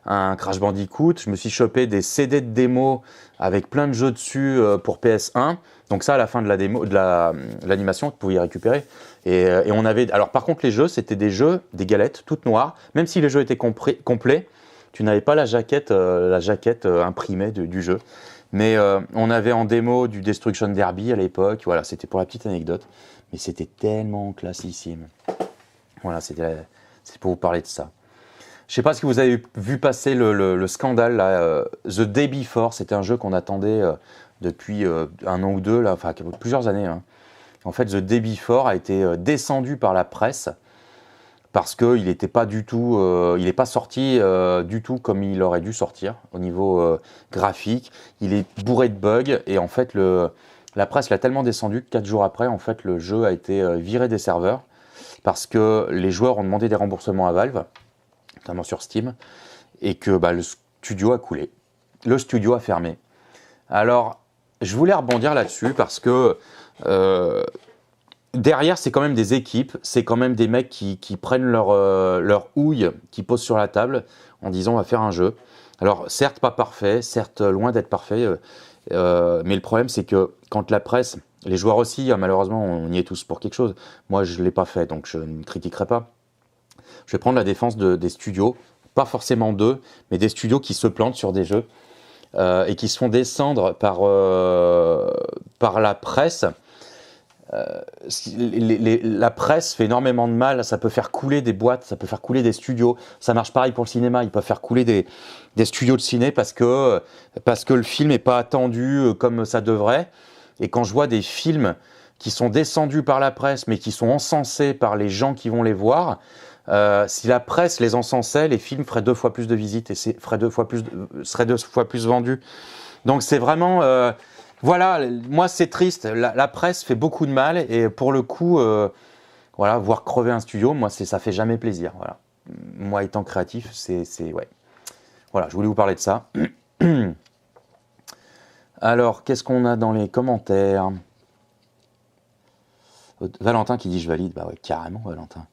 un Crash Bandicoot, je me suis chopé des CD de démos avec plein de jeux dessus pour PS1, donc ça à la fin de la démo, de l'animation, tu pouvais y récupérer. Et on avait. Alors par contre les jeux, c'était des jeux, des galettes toutes noires. Même si les jeux étaient complets, tu n'avais pas la jaquette imprimée du jeu. Mais on avait en démo du Destruction Derby à l'époque. Voilà, c'était pour la petite anecdote. Mais c'était tellement classissime. Voilà, c'est pour vous parler de ça. Je sais pas si vous avez vu passer le scandale là, The Day Before. C'était un jeu qu'on attendait depuis un an ou deux là, enfin plusieurs années. Hein. En fait, The Day Before a été descendu par la presse parce qu'il n'était pas du tout, il n'est pas sorti du tout comme il aurait dû sortir au niveau graphique. Il est bourré de bugs et en fait, la presse l'a tellement descendu que 4 jours après, en fait, le jeu a été viré des serveurs parce que les joueurs ont demandé des remboursements à Valve, notamment sur Steam, et que le studio a coulé. Le studio a fermé. Alors, je voulais rebondir là-dessus parce que derrière, c'est quand même des équipes, c'est quand même des mecs qui prennent leur houille, qui posent sur la table en disant on va faire un jeu. Alors certes pas parfait, certes loin d'être parfait, mais le problème c'est que quand la presse, les joueurs aussi, hein, malheureusement on y est tous pour quelque chose. Moi je ne l'ai pas fait donc je ne critiquerai pas. Je vais prendre la défense des studios, pas forcément d'eux, mais des studios qui se plantent sur des jeux et qui se font descendre par la presse. La presse fait énormément de mal, ça peut faire couler des boîtes, ça peut faire couler des studios. Ça marche pareil pour le cinéma, ils peuvent faire couler des studios de ciné parce que le film n'est pas attendu comme ça devrait. Et quand je vois des films qui sont descendus par la presse mais qui sont encensés par les gens qui vont les voir, si la presse les encensait, les films feraient 2 fois plus de visites et seraient 2 fois plus vendus. Donc c'est vraiment... voilà, moi c'est triste. La presse fait beaucoup de mal et pour le coup, voilà, voir crever un studio, moi ça fait jamais plaisir. Voilà. Moi étant créatif, c'est ouais. Voilà, je voulais vous parler de ça. Alors, qu'est-ce qu'on a dans les commentaires? Valentin qui dit je valide. Bah ouais, carrément, Valentin.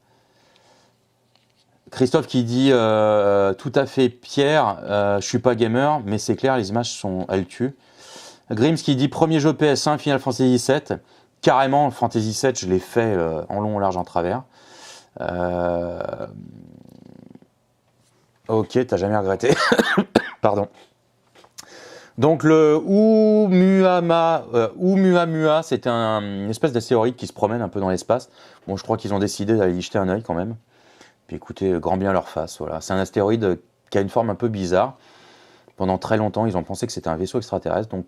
Christophe qui dit tout à fait Pierre, je suis pas gamer, mais c'est clair, les images elles tuent. Grims qui dit premier jeu PS1, Final Fantasy VII. Carrément, Fantasy VII, je l'ai fait en long, en large, en travers. Ok, t'as jamais regretté. Pardon. Donc le Oumuamua, c'était une espèce d'astéroïde qui se promène un peu dans l'espace. Bon, je crois qu'ils ont décidé d'aller y jeter un œil quand même. Puis écoutez, grand bien leur face. Voilà. C'est un astéroïde qui a une forme un peu bizarre. Pendant très longtemps, ils ont pensé que c'était un vaisseau extraterrestre, donc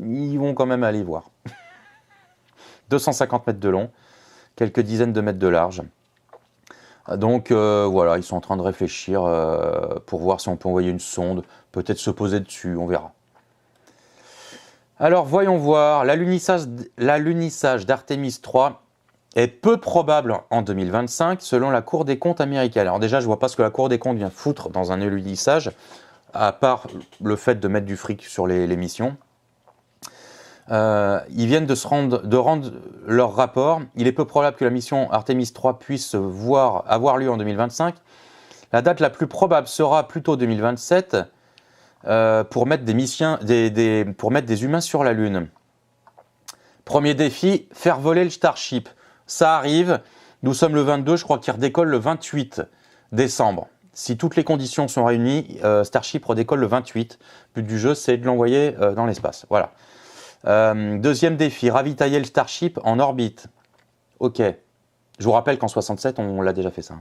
ils vont quand même aller voir. 250 mètres de long, quelques dizaines de mètres de large. Donc voilà, ils sont en train de réfléchir pour voir si on peut envoyer une sonde, peut-être se poser dessus, on verra. Alors voyons voir, l'alunissage d'Artemis 3 est peu probable en 2025 selon la Cour des comptes américaine. Alors déjà, je vois pas ce que la Cour des comptes vient foutre dans un alunissage, à part le fait de mettre du fric sur les missions. Ils viennent de rendre leur rapport. Il est peu probable que la mission Artemis 3 puisse avoir lieu en 2025. La date la plus probable sera plutôt 2027 pour mettre des humains sur la Lune. Premier défi, faire voler le Starship. Ça arrive, nous sommes le 22, je crois qu'il redécolle le 28 décembre. Si toutes les conditions sont réunies, Starship redécolle le 28. Le but du jeu, c'est de l'envoyer dans l'espace. Voilà. Deuxième défi, ravitailler le Starship en orbite. Ok. Je vous rappelle qu'en 67, on l'a déjà fait ça.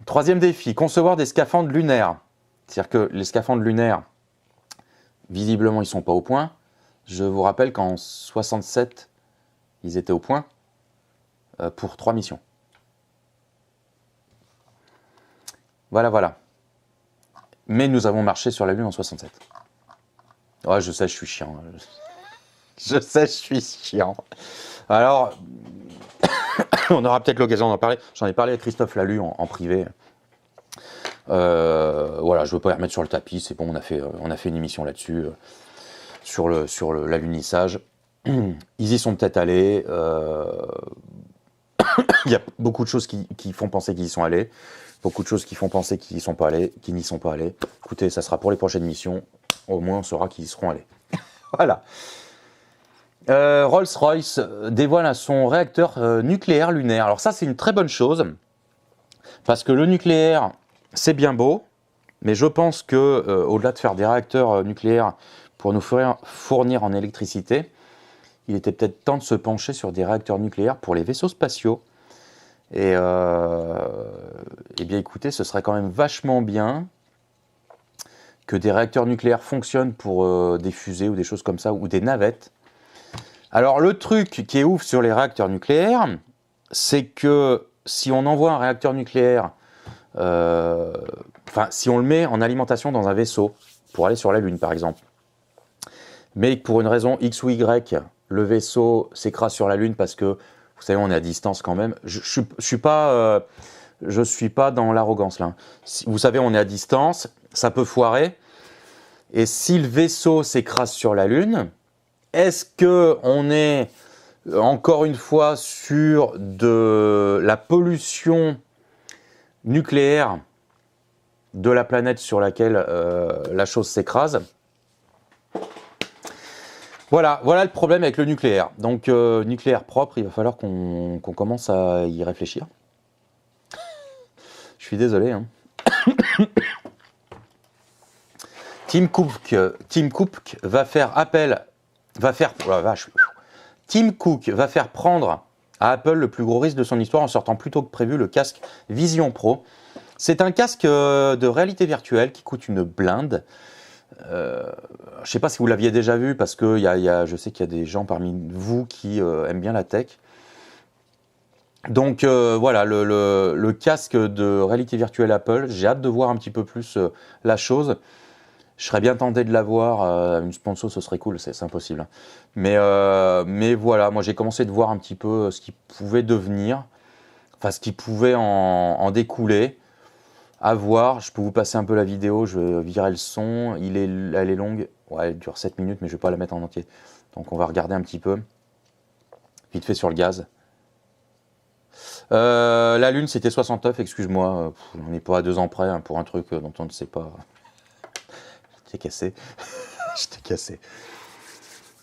Troisième défi, concevoir des scaphandres lunaires. C'est-à-dire que les scaphandres lunaires, visiblement, ils ne sont pas au point. Je vous rappelle qu'en 67, ils étaient au point pour 3 missions. Voilà, voilà. Mais nous avons marché sur la Lune en 67. Ouais, je sais, je suis chiant. Je sais, je suis chiant. Alors, on aura peut-être l'occasion d'en parler. J'en ai parlé à Christophe Lalu en privé. Voilà, je ne veux pas les remettre sur le tapis. C'est bon, on a fait une émission là-dessus, sur l'alunissage. Ils y sont peut-être allés. Il y a beaucoup de choses qui font penser qu'ils y sont allés. Beaucoup de choses qui font penser qu'ils n'y sont pas allés, qu'ils n'y sont pas allés. Écoutez, ça sera pour les prochaines missions. Au moins, on saura qu'ils y seront allés. Voilà. Rolls-Royce dévoile son réacteur nucléaire lunaire. Alors ça, c'est une très bonne chose. Parce que le nucléaire, c'est bien beau. Mais je pense que au-delà de faire des réacteurs nucléaires pour nous fournir en électricité, il était peut-être temps de se pencher sur des réacteurs nucléaires pour les vaisseaux spatiaux. Et bien écoutez, ce serait quand même vachement bien que des réacteurs nucléaires fonctionnent pour des fusées ou des choses comme ça, ou des navettes. Alors le truc qui est ouf sur les réacteurs nucléaires, c'est que si on envoie un réacteur nucléaire, si on le met en alimentation dans un vaisseau, pour aller sur la Lune par exemple, mais que pour une raison X ou Y, le vaisseau s'écrase sur la Lune parce que, vous savez, on est à distance quand même, je suis pas dans l'arrogance là. Vous savez, on est à distance, ça peut foirer. Et si le vaisseau s'écrase sur la Lune, est-ce qu'on est encore une fois sur de la pollution nucléaire de la planète sur laquelle la chose s'écrase? Voilà le problème avec le nucléaire. Donc nucléaire propre, il va falloir qu'on commence à y réfléchir. Je suis désolé. Hein. Tim Cook va faire Tim Cook va faire prendre à Apple le plus gros risque de son histoire en sortant plus tôt que prévu le casque Vision Pro. C'est un casque de réalité virtuelle qui coûte une blinde. Je ne sais pas si vous l'aviez déjà vu parce que je sais qu'il y a des gens parmi vous qui aiment bien la tech. Donc voilà, le casque de réalité virtuelle Apple, j'ai hâte de voir un petit peu plus la chose. Je serais bien tenté de l'avoir, une sponsor, ce serait cool, c'est impossible. Hein. Mais voilà, moi j'ai commencé de voir un petit peu ce qui pouvait devenir, enfin ce qui pouvait en découler. À voir, je peux vous passer un peu la vidéo, je vais virer le son, elle est longue, ouais, elle dure 7 minutes, mais je ne vais pas la mettre en entier. Donc on va regarder un petit peu, vite fait sur le gaz. La Lune, c'était 69, excuse-moi, on n'est pas à 2 ans près hein, pour un truc dont on ne sait pas. Je t'ai cassé, je t'ai cassé.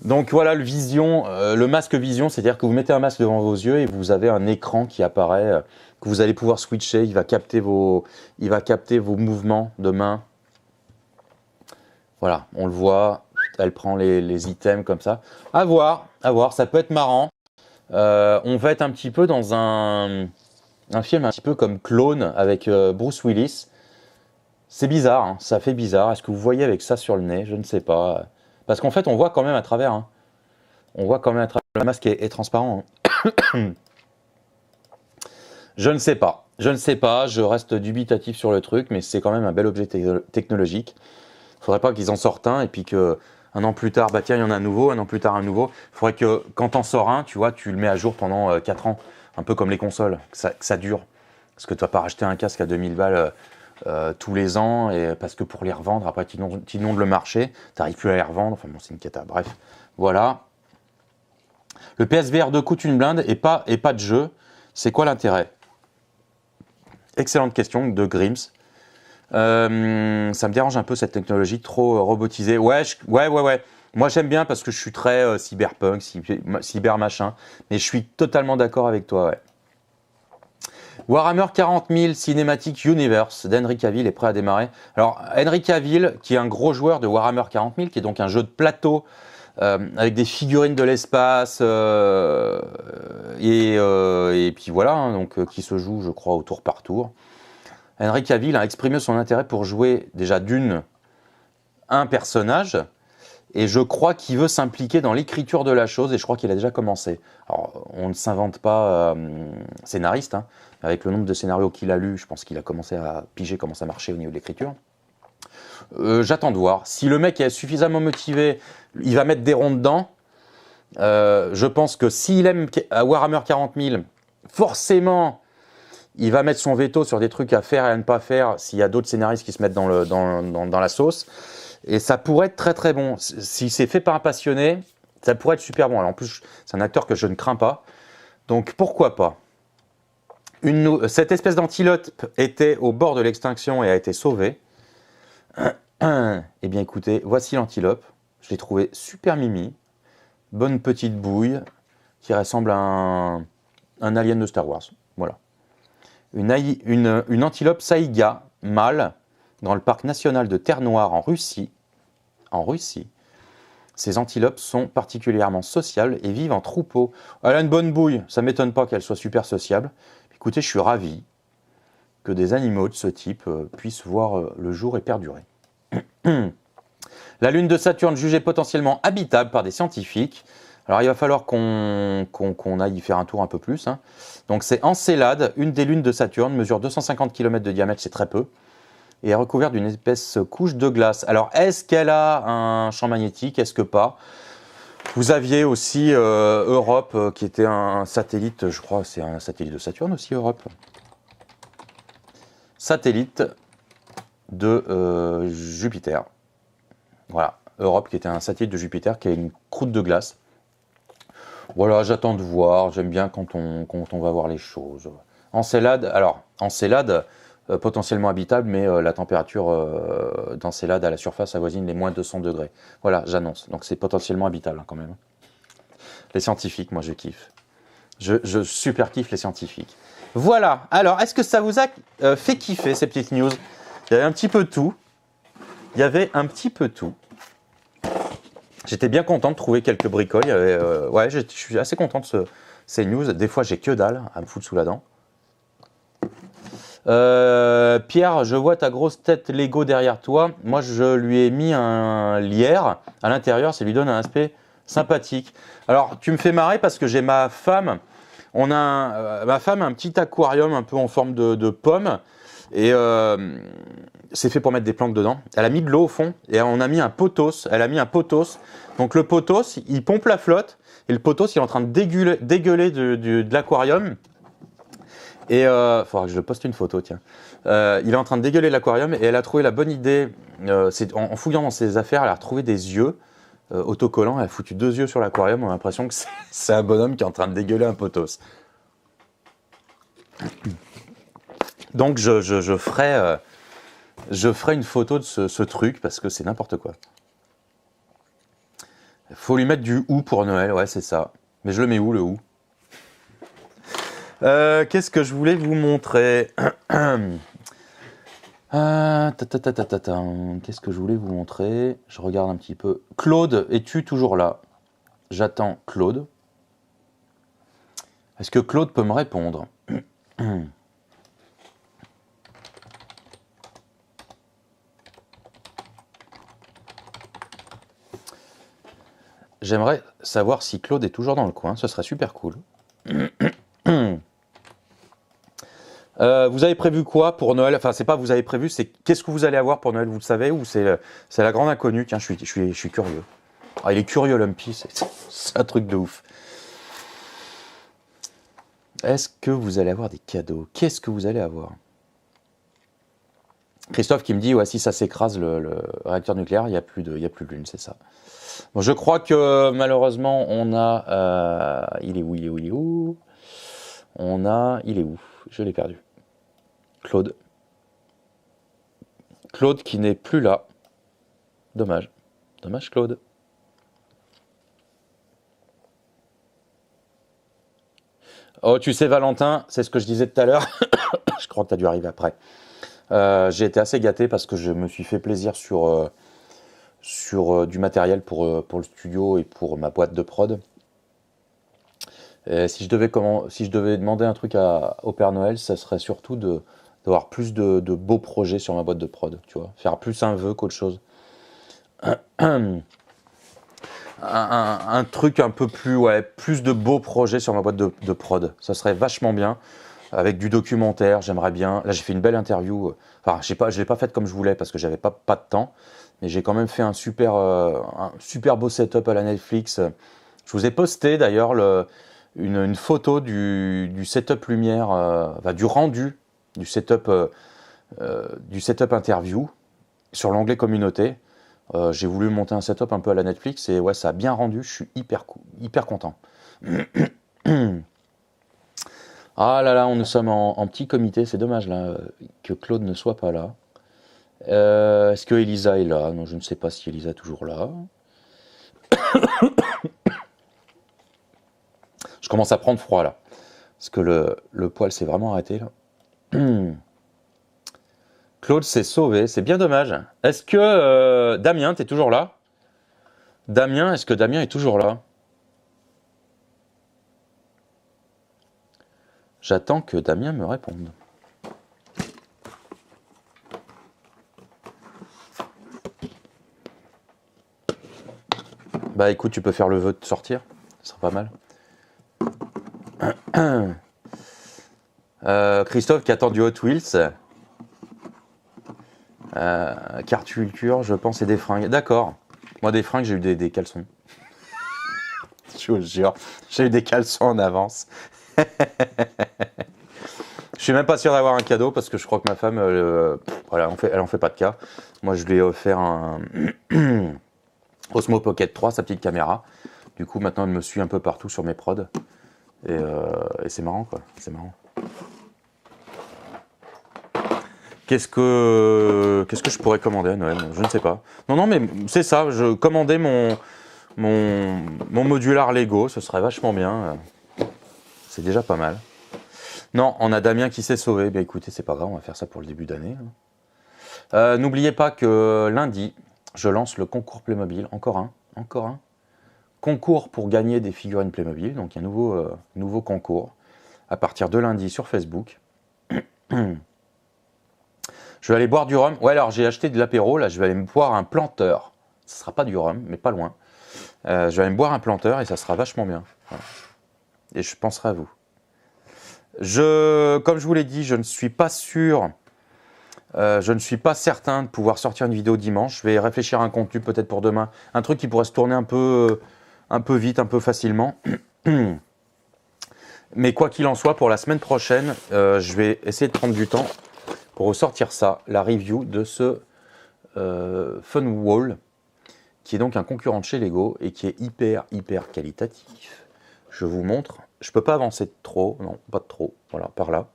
Donc voilà le Vision, le masque Vision, c'est-à-dire que vous mettez un masque devant vos yeux et vous avez un écran qui apparaît, que vous allez pouvoir switcher, il va capter vos mouvements de main. Voilà, on le voit, elle prend les items comme ça. À voir, ça peut être marrant. On va être un petit peu dans un film un petit peu comme Clone avec Bruce Willis. C'est bizarre, hein, ça fait bizarre. Est-ce que vous voyez avec ça sur le nez? Je ne sais pas. Parce qu'en fait, on voit quand même à travers. Hein. On voit quand même à travers. Le masque est transparent. Hein. Je ne sais pas. Je reste dubitatif sur le truc, mais c'est quand même un bel objet technologique. Il ne faudrait pas qu'ils en sortent un et puis que un an plus tard, bah tiens, il y en a un nouveau, un an plus tard un nouveau. Il faudrait que quand t'en sors un, tu vois, tu le mets à jour pendant 4 ans. Un peu comme les consoles, que ça dure. Parce que tu vas pas racheter un casque à 2000 balles tous les ans, et parce que pour les revendre, après tu inondes le marché, tu n'arrives plus à les revendre. Enfin bon, c'est une cata. Bref, voilà. Le PSVR 2 coûte une blinde et pas de jeu. C'est quoi l'intérêt? Excellente question de Grims. Ça me dérange un peu cette technologie trop robotisée. Ouais. Moi j'aime bien parce que je suis très cyberpunk, cyber machin. Mais je suis totalement d'accord avec toi. Ouais. Warhammer 40 000 Cinematic Universe d'Henry Cavill est prêt à démarrer. Alors Henry Cavill, qui est un gros joueur de Warhammer 40 000, qui est donc un jeu de plateau avec des figurines de l'espace et puis voilà, hein, donc qui se joue, je crois, au tour par tour. Henry Cavill a exprimé son intérêt pour jouer déjà un personnage, et je crois qu'il veut s'impliquer dans l'écriture de la chose, et je crois qu'il a déjà commencé. Alors, on ne s'invente pas scénariste, hein. Avec le nombre de scénarios qu'il a lus, je pense qu'il a commencé à piger comment ça marchait au niveau de l'écriture. J'attends de voir. Si le mec est suffisamment motivé, il va mettre des ronds dedans. Je pense que s'il aime Warhammer 40 000, forcément, il va mettre son veto sur des trucs à faire et à ne pas faire s'il y a d'autres scénaristes qui se mettent dans la sauce. Et ça pourrait être très très bon. Si c'est fait par un passionné, ça pourrait être super bon. Alors en plus, c'est un acteur que je ne crains pas. Donc pourquoi pas? Cette espèce d'antilope était au bord de l'extinction et a été sauvée. Eh bien écoutez, voici l'antilope. Je l'ai trouvé super mimi. Bonne petite bouille qui ressemble à un alien de Star Wars. Voilà. Une antilope saïga mâle dans le parc national de Terre-Noire en Russie. Ces antilopes sont particulièrement sociables et vivent en troupeau. Elle a une bonne bouille, ça ne m'étonne pas qu'elle soit super sociable. Écoutez, je suis ravi que des animaux de ce type puissent voir le jour et perdurer. La lune de Saturne jugée potentiellement habitable par des scientifiques. Alors il va falloir qu'on aille y faire un tour un peu plus. Hein. Donc c'est Encelade, une des lunes de Saturne, mesure 250 km de diamètre, c'est très peu, et est recouverte d'une épaisse couche de glace. Alors est-ce qu'elle a un champ magnétique? Est-ce que pas? Vous aviez aussi Europe, qui était un satellite, je crois, c'est un satellite de Saturne aussi, Europe. Satellite de Jupiter. Voilà, Europe qui était un satellite de Jupiter qui a une croûte de glace. Voilà, j'attends de voir, j'aime bien quand on va voir les choses. Encelade, alors, Encelade, potentiellement habitable, mais la température d'Encelade à la surface avoisine les moins 200 degrés. Voilà, j'annonce. Donc c'est potentiellement habitable hein, quand même. Les scientifiques, moi je kiffe. Je super kiffe les scientifiques. Voilà, alors est-ce que ça vous a fait kiffer ces petites news? Il y avait un petit peu tout. J'étais bien content de trouver quelques bricoles. Je suis assez content de ces news. Des fois, j'ai que dalle à me foutre sous la dent. Pierre, je vois ta grosse tête Lego derrière toi. Moi, je lui ai mis un lierre à l'intérieur. Ça lui donne un aspect sympathique. Alors, tu me fais marrer parce que j'ai ma femme. Ma femme a un petit aquarium un peu en forme de pomme. Et c'est fait pour mettre des plantes dedans. Elle a mis de l'eau au fond et on a mis un potos. Elle a mis un potos. Donc le potos, il pompe la flotte et le potos, il est en train de dégueuler de l'aquarium. Et il faudra que je poste une photo, tiens. Il est en train de dégueuler l'aquarium et elle a trouvé la bonne idée. En fouillant dans ses affaires, elle a retrouvé des yeux autocollants. Elle a foutu 2 yeux sur l'aquarium. On a l'impression que c'est un bonhomme qui est en train de dégueuler un potos. Donc je ferai une photo de ce truc parce que c'est n'importe quoi. Faut lui mettre du hou pour Noël, ouais, c'est ça. Mais je le mets où, le hou? Qu'est-ce que je voulais vous montrer? Qu'est-ce que je voulais vous montrer? Je regarde un petit peu. Claude, es-tu toujours là? J'attends Claude. Est-ce que Claude peut me répondre? J'aimerais savoir si Claude est toujours dans le coin, ce serait super cool. Vous avez prévu quoi pour Noël? Enfin, c'est pas vous avez prévu, c'est qu'est-ce que vous allez avoir pour Noël, vous le savez, ou c'est la grande inconnue? Tiens, je suis curieux. Ah, il est curieux, Lumpy, c'est un truc de ouf. Est-ce que vous allez avoir des cadeaux? Qu'est-ce que vous allez avoir? Christophe qui me dit, ouais, si ça s'écrase le réacteur nucléaire, il n'y a plus de lune, c'est ça. Bon, je crois que malheureusement, on a... il est où? Il est où? Il est où? Je l'ai perdu. Claude. Claude qui n'est plus là. Dommage. Dommage, Claude. Oh, tu sais, Valentin, c'est ce que je disais tout à l'heure. Je crois que tu as dû arriver après. J'ai été assez gâté parce que je me suis fait plaisir sur du matériel pour le studio et pour ma boîte de prod. Et si je devais demander un truc au Père Noël, ça serait surtout d'avoir plus de beaux projets sur ma boîte de prod, tu vois, faire plus un vœu qu'autre chose. Un truc un peu plus, ouais, plus de beaux projets sur ma boîte de prod, ça serait vachement bien, avec du documentaire, j'aimerais bien. Là, j'ai fait une belle interview, enfin, je l'ai pas faite comme je voulais parce que j'avais pas de temps, mais j'ai quand même fait un super beau setup à la Netflix. Je vous ai posté d'ailleurs une photo du setup lumière, enfin, du rendu du setup interview sur l'onglet communauté. J'ai voulu monter un setup un peu à la Netflix et ouais, ça a bien rendu. Je suis hyper content. Ah là là, nous sommes en petit comité. C'est dommage là que Claude ne soit pas là. Est-ce que Elisa est là? Non, je ne sais pas si Elisa est toujours là. Je commence à prendre froid là. Parce que le poil s'est vraiment arrêté là. Claude s'est sauvé, c'est bien dommage. Est-ce que Damien, t'es toujours là? Damien, est-ce que Damien est toujours là? J'attends que Damien me réponde. Bah écoute, tu peux faire le vœu de sortir, ce sera pas mal. Christophe qui attend du Hot Wheels. Cartulture, je pense, et des fringues. D'accord. Moi, des fringues, j'ai eu des caleçons. Je vous jure, j'ai eu des caleçons en avance. Je suis même pas sûr d'avoir un cadeau parce que je crois que ma femme, voilà, elle en fait pas de cas. Moi, je lui ai offert un Osmo Pocket 3, sa petite caméra. Du coup, maintenant, elle me suit un peu partout sur mes prods. Et c'est marrant, quoi. C'est marrant. Qu'est-ce que je pourrais commander à Noël? Je ne sais pas. Non, mais c'est ça. Je commandais mon modular Lego. Ce serait vachement bien. C'est déjà pas mal. Non, on a Damien qui s'est sauvé. Ben écoutez, c'est pas grave. On va faire ça pour le début d'année. N'oubliez pas que lundi, je lance le concours Playmobil. Encore un. Concours pour gagner des figurines Playmobil. Donc, un nouveau concours à partir de lundi sur Facebook. Je vais aller boire du rhum. Ouais, alors j'ai acheté de l'apéro. Là, je vais aller me boire un planteur. Ce ne sera pas du rhum, mais pas loin. Je vais aller me boire un planteur et ça sera vachement bien. Voilà. Et je penserai à vous. Comme je vous l'ai dit, je ne suis pas sûr. Je ne suis pas certain de pouvoir sortir une vidéo dimanche. Je vais réfléchir à un contenu peut-être pour demain. Un truc qui pourrait se tourner un peu vite, un peu facilement. Mais quoi qu'il en soit, pour la semaine prochaine, je vais essayer de prendre du temps pour ressortir ça, la review de ce Funwall, qui est donc un concurrent de chez Lego et qui est hyper qualitatif. Je vous montre. Je peux pas avancer de trop, non, pas de trop, voilà, par là.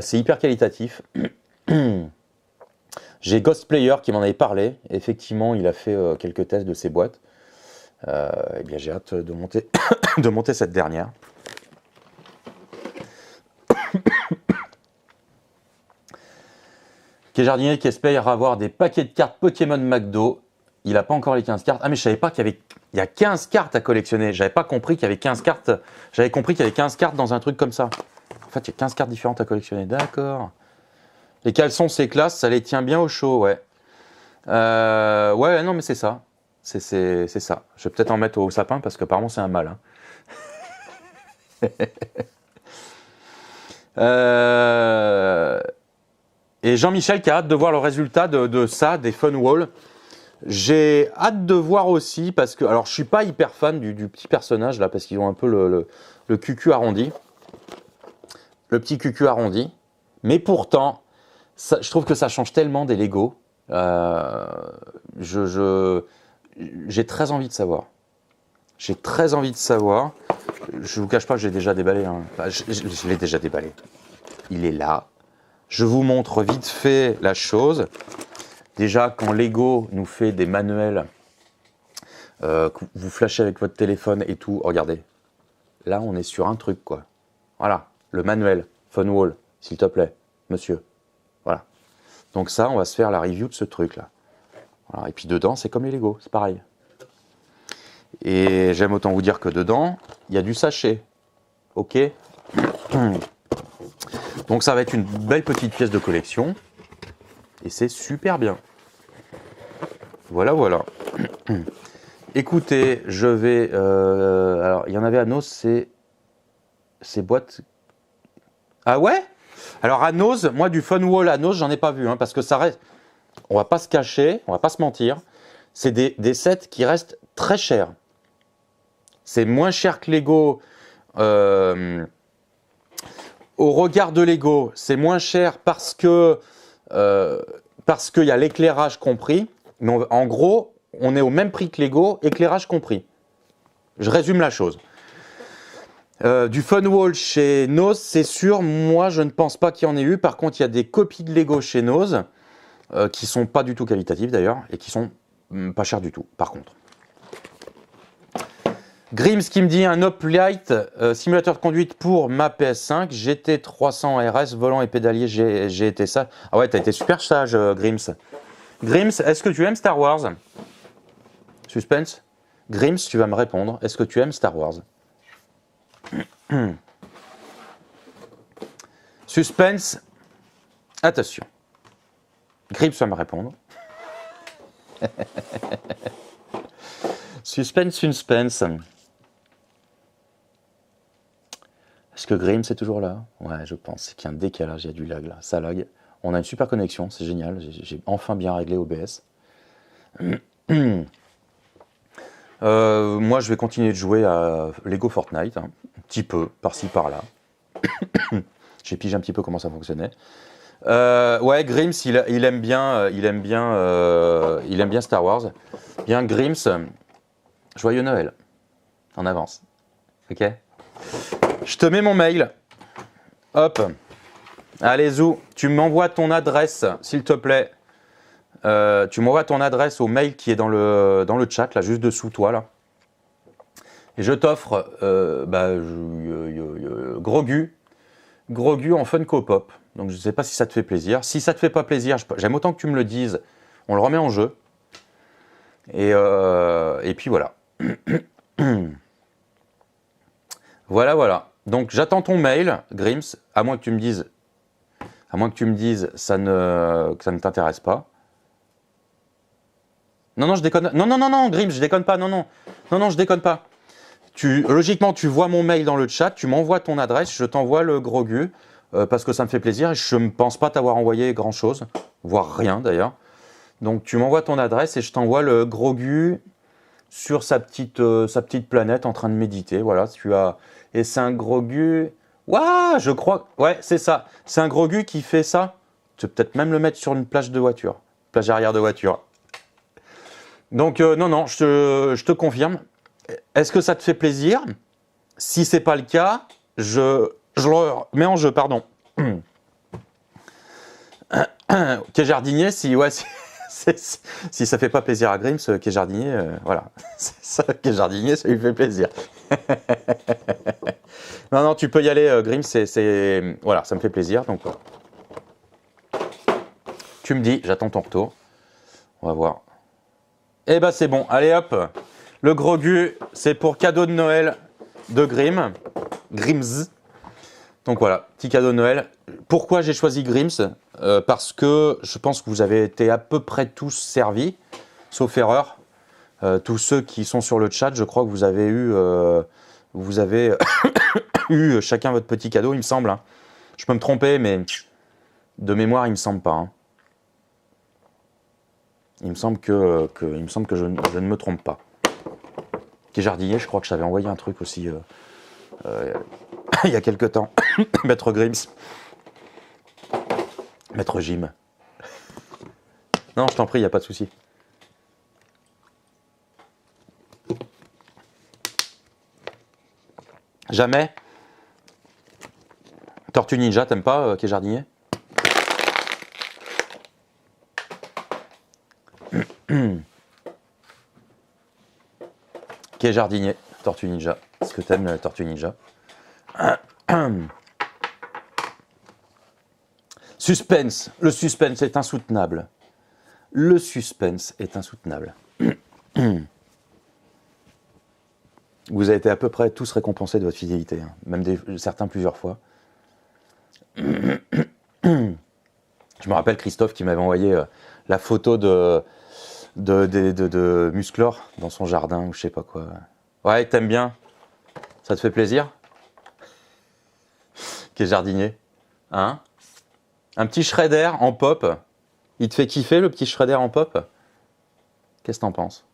C'est hyper qualitatif. J'ai Ghostplayer qui m'en avait parlé. Effectivement, il a fait quelques tests de ces boîtes. Eh bien, j'ai hâte de monter, de monter cette dernière. Qui est jardinier qui espère avoir des paquets de cartes Pokémon McDo. Il n'a pas encore les 15 cartes. Ah, mais je savais pas qu'il y a 15 cartes à collectionner. J'avais pas compris qu'il y avait 15 cartes. J'avais compris qu'il y avait 15 cartes dans un truc comme ça. En fait, il y a 15 cartes différentes à collectionner. D'accord. Les caleçons, c'est classe. Ça les tient bien au chaud, ouais. Ouais, non, mais c'est ça. C'est ça. Je vais peut-être en mettre au sapin parce qu'apparemment, c'est un mal. Hein. Et Jean-Michel qui a hâte de voir le résultat de ça, des Funwall. J'ai hâte de voir aussi, parce que, alors je suis pas hyper fan du petit personnage là, parce qu'ils ont un peu le cucu arrondi. Le petit cucu arrondi. Mais pourtant, ça, je trouve que ça change tellement des Lego. J'ai très envie de savoir. J'ai très envie de savoir. Je vous cache pas que j'ai déjà déballé. Hein. Enfin, je l'ai déjà déballé. Il est là. Je vous montre vite fait la chose. Déjà, quand Lego nous fait des manuels, que vous flashez avec votre téléphone et tout, regardez. Là, on est sur un truc, quoi. Voilà, le manuel, Funwall, s'il te plaît, monsieur. Voilà. Donc ça, on va se faire la review de ce truc-là. Voilà. Et puis dedans, c'est comme les Lego, c'est pareil. Et j'aime autant vous dire que dedans, il y a du sachet. Ok. Donc ça va être une belle petite pièce de collection. Et c'est super bien. Voilà, voilà. Écoutez, je vais... alors, il y en avait à Nos, ces boîtes... Ah ouais? Alors à Nos, moi du Funwall à Nos, j'en ai pas vu, hein, parce que ça reste... On va pas se cacher, on va pas se mentir. C'est des sets qui restent très chers. C'est moins cher que Lego. Au regard de Lego, c'est moins cher parce qu'il y a l'éclairage compris. Mais en gros, on est au même prix que Lego, éclairage compris. Je résume la chose. Du Funwall chez Nos, c'est sûr, moi je ne pense pas qu'il y en ait eu. Par contre, il y a des copies de Lego chez Nos qui sont pas du tout qualitatives d'ailleurs et qui sont pas chères du tout, par contre. Grims qui me dit un Hoplite simulateur de conduite pour ma PS5 GT 300 RS, volant et pédalier, j'ai été ça. Ah ouais, t'as été super sage, Grims. Grims, est-ce que tu aimes Star Wars? Suspense. Grims, tu vas me répondre. Est-ce que tu aimes Star Wars? Suspense. Attention. Grims va me répondre. Suspense. Est-ce que Grimm c'est toujours là? Ouais, je pense. C'est qu'il y a un décalage, il y a du lag là. Ça lag. On a une super connexion, c'est génial. J'ai enfin bien réglé OBS. Moi, je vais continuer de jouer à Lego Fortnite, hein, un petit peu, par-ci, par-là. J'ai pigé un petit peu comment ça fonctionnait. Ouais, Grims, il aime bien Star Wars. Bien, Grims, joyeux Noël. En avance. Ok? Je te mets mon mail. Hop. Allez, Zou, tu m'envoies ton adresse, s'il te plaît. Tu m'envoies ton adresse au mail qui est dans le chat, là, juste dessous toi, là. Et je t'offre Grogu en Funko Pop. Donc, je ne sais pas si ça te fait plaisir. Si ça te fait pas plaisir, j'aime autant que tu me le dises. On le remet en jeu. Et puis, voilà. Voilà. Donc, j'attends ton mail, Grims, à moins que tu me dises que ça ne t'intéresse pas. Non, je déconne. Non, Grims, je déconne pas. Non, je déconne pas. Logiquement, tu vois mon mail dans le chat, tu m'envoies ton adresse, je t'envoie le Grogu, parce que ça me fait plaisir et je ne pense pas t'avoir envoyé grand-chose, voire rien d'ailleurs. Donc, tu m'envoies ton adresse et je t'envoie le Grogu sur sa petite planète en train de méditer. Voilà, et c'est un Grogu. Waouh, je crois. Ouais, c'est ça. C'est un Grogu qui fait ça. Tu peux peut-être même le mettre sur une plage de voiture. Plage arrière de voiture. Donc, non, non, je te confirme. Est-ce que ça te fait plaisir? Si c'est pas le cas, je le mets en jeu, pardon. Quai jardinier, si ça fait pas plaisir à Grims, Quai jardinier, voilà. Ça, Quai jardinier, ça lui fait plaisir. Non, non, tu peux y aller, Grims, voilà, ça me fait plaisir. Donc, tu me dis, j'attends ton retour. On va voir. Eh ben, c'est bon. Allez, hop. Le Grogu, c'est pour cadeau de Noël de Grims. Donc voilà, petit cadeau de Noël. Pourquoi j'ai choisi Grims? Parce que je pense que vous avez été à peu près tous servis, sauf erreur. Tous ceux qui sont sur le chat, je crois que vous avez eu chacun votre petit cadeau, il me semble. Hein. Je peux me tromper, mais de mémoire, il me semble pas. Hein. Il me semble que je ne me trompe pas. Quai jardinier, je crois que je t'avais envoyé un truc aussi il y a quelque temps. Maître Grims. Maître Jim. Non, je t'en prie, il n'y a pas de souci. Jamais. Tortue Ninja, t'aimes pas, Quai jardinier? Quai jardinier, Tortue Ninja. Est-ce que t'aimes Tortue Ninja? Suspense. Le suspense est insoutenable. Le suspense est insoutenable. Vous avez été à peu près tous récompensés de votre fidélité, hein. Même certains plusieurs fois. Je me rappelle Christophe qui m'avait envoyé la photo de Musclor dans son jardin ou je sais pas quoi. Ouais, t'aimes bien? Ça te fait plaisir? Quel jardinier? Hein? Un petit shredder en pop. Il te fait kiffer le petit shredder en pop? Qu'est-ce que t'en penses?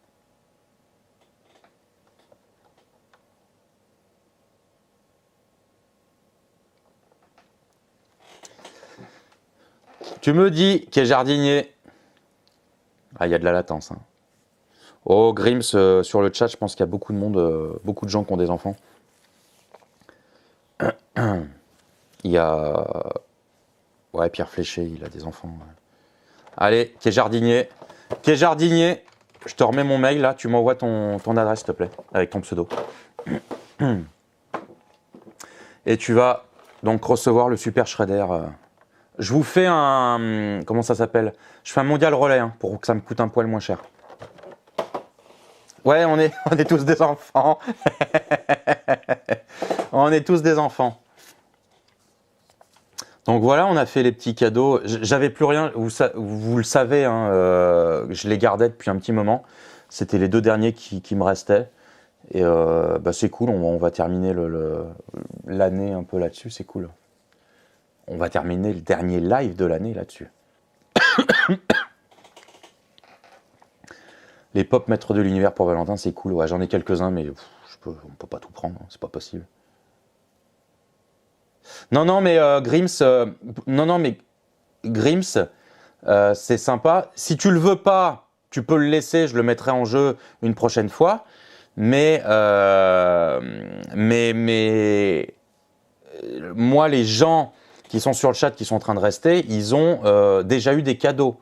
Tu me dis qu'est jardinier. Ah, il y a de la latence. Hein. Oh, Grims, sur le chat, je pense qu'il y a beaucoup de monde, beaucoup de gens qui ont des enfants. Il y a... Ouais, Pierre Fléché, il a des enfants. Ouais. Allez, quai jardinier. Quai jardinier, je te remets mon mail, là. Tu m'envoies ton adresse, s'il te plaît, avec ton pseudo. Et tu vas donc recevoir le super shredder. Je vous fais un... Comment ça s'appelle? Je fais un mondial relais, hein, pour que ça me coûte un poil moins cher. Ouais, on est tous des enfants. On est tous des enfants. Donc voilà, on a fait les petits cadeaux. J'avais plus rien, vous le savez, hein, je les gardais depuis un petit moment. C'était les deux derniers qui me restaient. Et bah c'est cool, on va terminer l'année un peu là-dessus, c'est cool. On va terminer le dernier live de l'année là-dessus. Les pop maîtres de l'univers pour Valentin, c'est cool. Ouais, j'en ai quelques-uns, mais on peut pas tout prendre, hein, c'est pas possible. Non, non, mais Grims, c'est sympa. Si tu le veux pas, tu peux le laisser. Je le mettrai en jeu une prochaine fois. Mais moi, les gens qui sont sur le chat, qui sont en train de rester, ils ont déjà eu des cadeaux.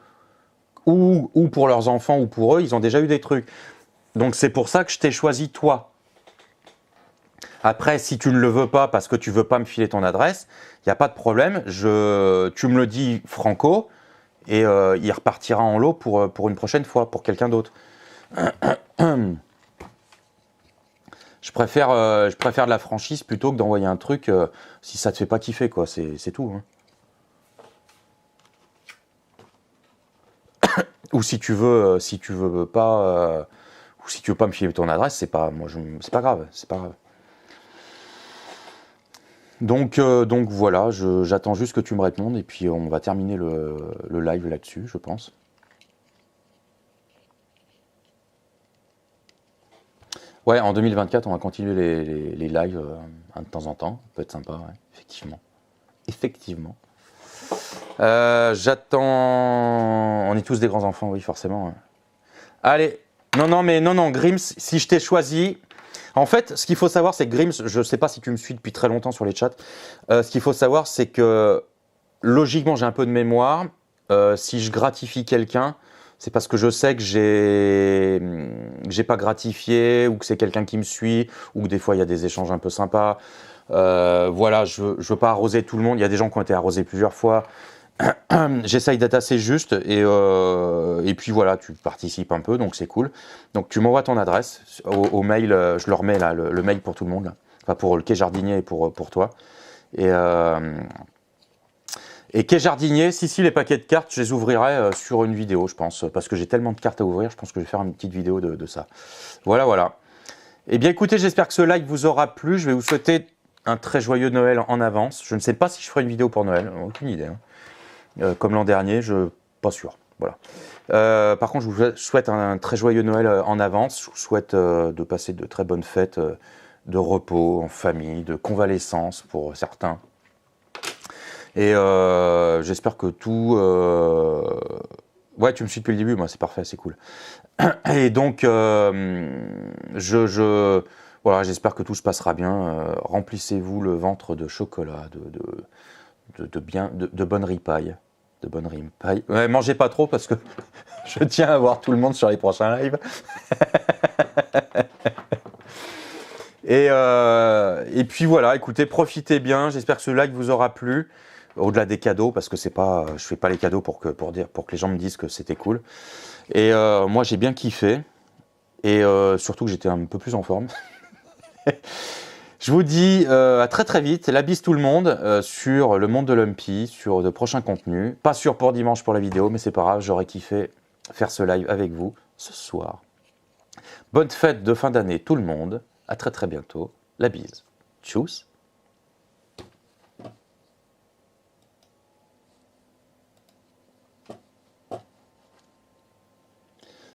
Ou pour leurs enfants ou pour eux, ils ont déjà eu des trucs. Donc c'est pour ça que je t'ai choisi toi. Après, si tu ne le veux pas parce que tu veux pas me filer ton adresse, il n'y a pas de problème. Tu me le dis franco et il repartira en lot pour une prochaine fois, pour quelqu'un d'autre. Je préfère de la franchise plutôt que d'envoyer un truc si ça te fait pas kiffer, quoi. C'est tout. Hein. Ou si tu veux pas me filer ton adresse, c'est pas grave, c'est pas grave. Donc voilà, j'attends juste que tu me répondes et puis on va terminer le live là-dessus, je pense. Ouais, en 2024, on va continuer les lives de temps en temps. Ça peut être sympa, ouais, effectivement. Effectivement. J'attends. On est tous des grands enfants, oui, forcément. Ouais. Allez. Non, Grims, si je t'ai choisi. En fait, ce qu'il faut savoir, c'est que Grims, je ne sais pas si tu me suis depuis très longtemps sur les chats. Ce qu'il faut savoir, c'est que logiquement, j'ai un peu de mémoire. Si je gratifie quelqu'un, c'est parce que je sais que j'ai pas gratifié ou que c'est quelqu'un qui me suit ou que des fois il y a des échanges un peu sympas. Voilà, je veux pas arroser tout le monde. Il y a des gens qui ont été arrosés plusieurs fois. J'essaye d'être assez juste et puis voilà, tu participes un peu, donc c'est cool. Donc tu m'envoies ton adresse au mail, je leur mets là, le mail pour tout le monde, là. Enfin pour le quai jardinier et pour toi. Et quai jardinier, si les paquets de cartes, je les ouvrirai sur une vidéo, je pense, parce que j'ai tellement de cartes à ouvrir, je pense que je vais faire une petite vidéo de ça. Voilà. Eh bien écoutez, j'espère que ce live vous aura plu. Je vais vous souhaiter un très joyeux Noël en avance. Je ne sais pas si je ferai une vidéo pour Noël, aucune idée. Hein. Comme l'an dernier, pas sûr. Voilà. Par contre, je vous souhaite un très joyeux Noël en avance. Je vous souhaite de passer de très bonnes fêtes, de repos en famille, de convalescence pour certains. Et j'espère que tout... Ouais, tu me suis depuis le début, moi, c'est parfait, c'est cool. Et donc, voilà, j'espère que tout se passera bien. Remplissez-vous le ventre de chocolat, de bonnes ripailles. De bonnes ripailles. Ouais, mangez pas trop parce que je tiens à voir tout le monde sur les prochains lives. Et puis voilà, écoutez, profitez bien. J'espère que ce live vous aura plu. Au-delà des cadeaux, parce que c'est pas, je fais pas les cadeaux pour que les gens me disent que c'était cool. Et moi, j'ai bien kiffé. Et surtout que j'étais un peu plus en forme. Je vous dis à très très vite. La bise tout le monde sur le monde de Lumpy, sur de prochains contenus. Pas sûr pour dimanche pour la vidéo, mais c'est pas grave. J'aurais kiffé faire ce live avec vous ce soir. Bonne fête de fin d'année tout le monde. À très très bientôt. La bise. Tchuss.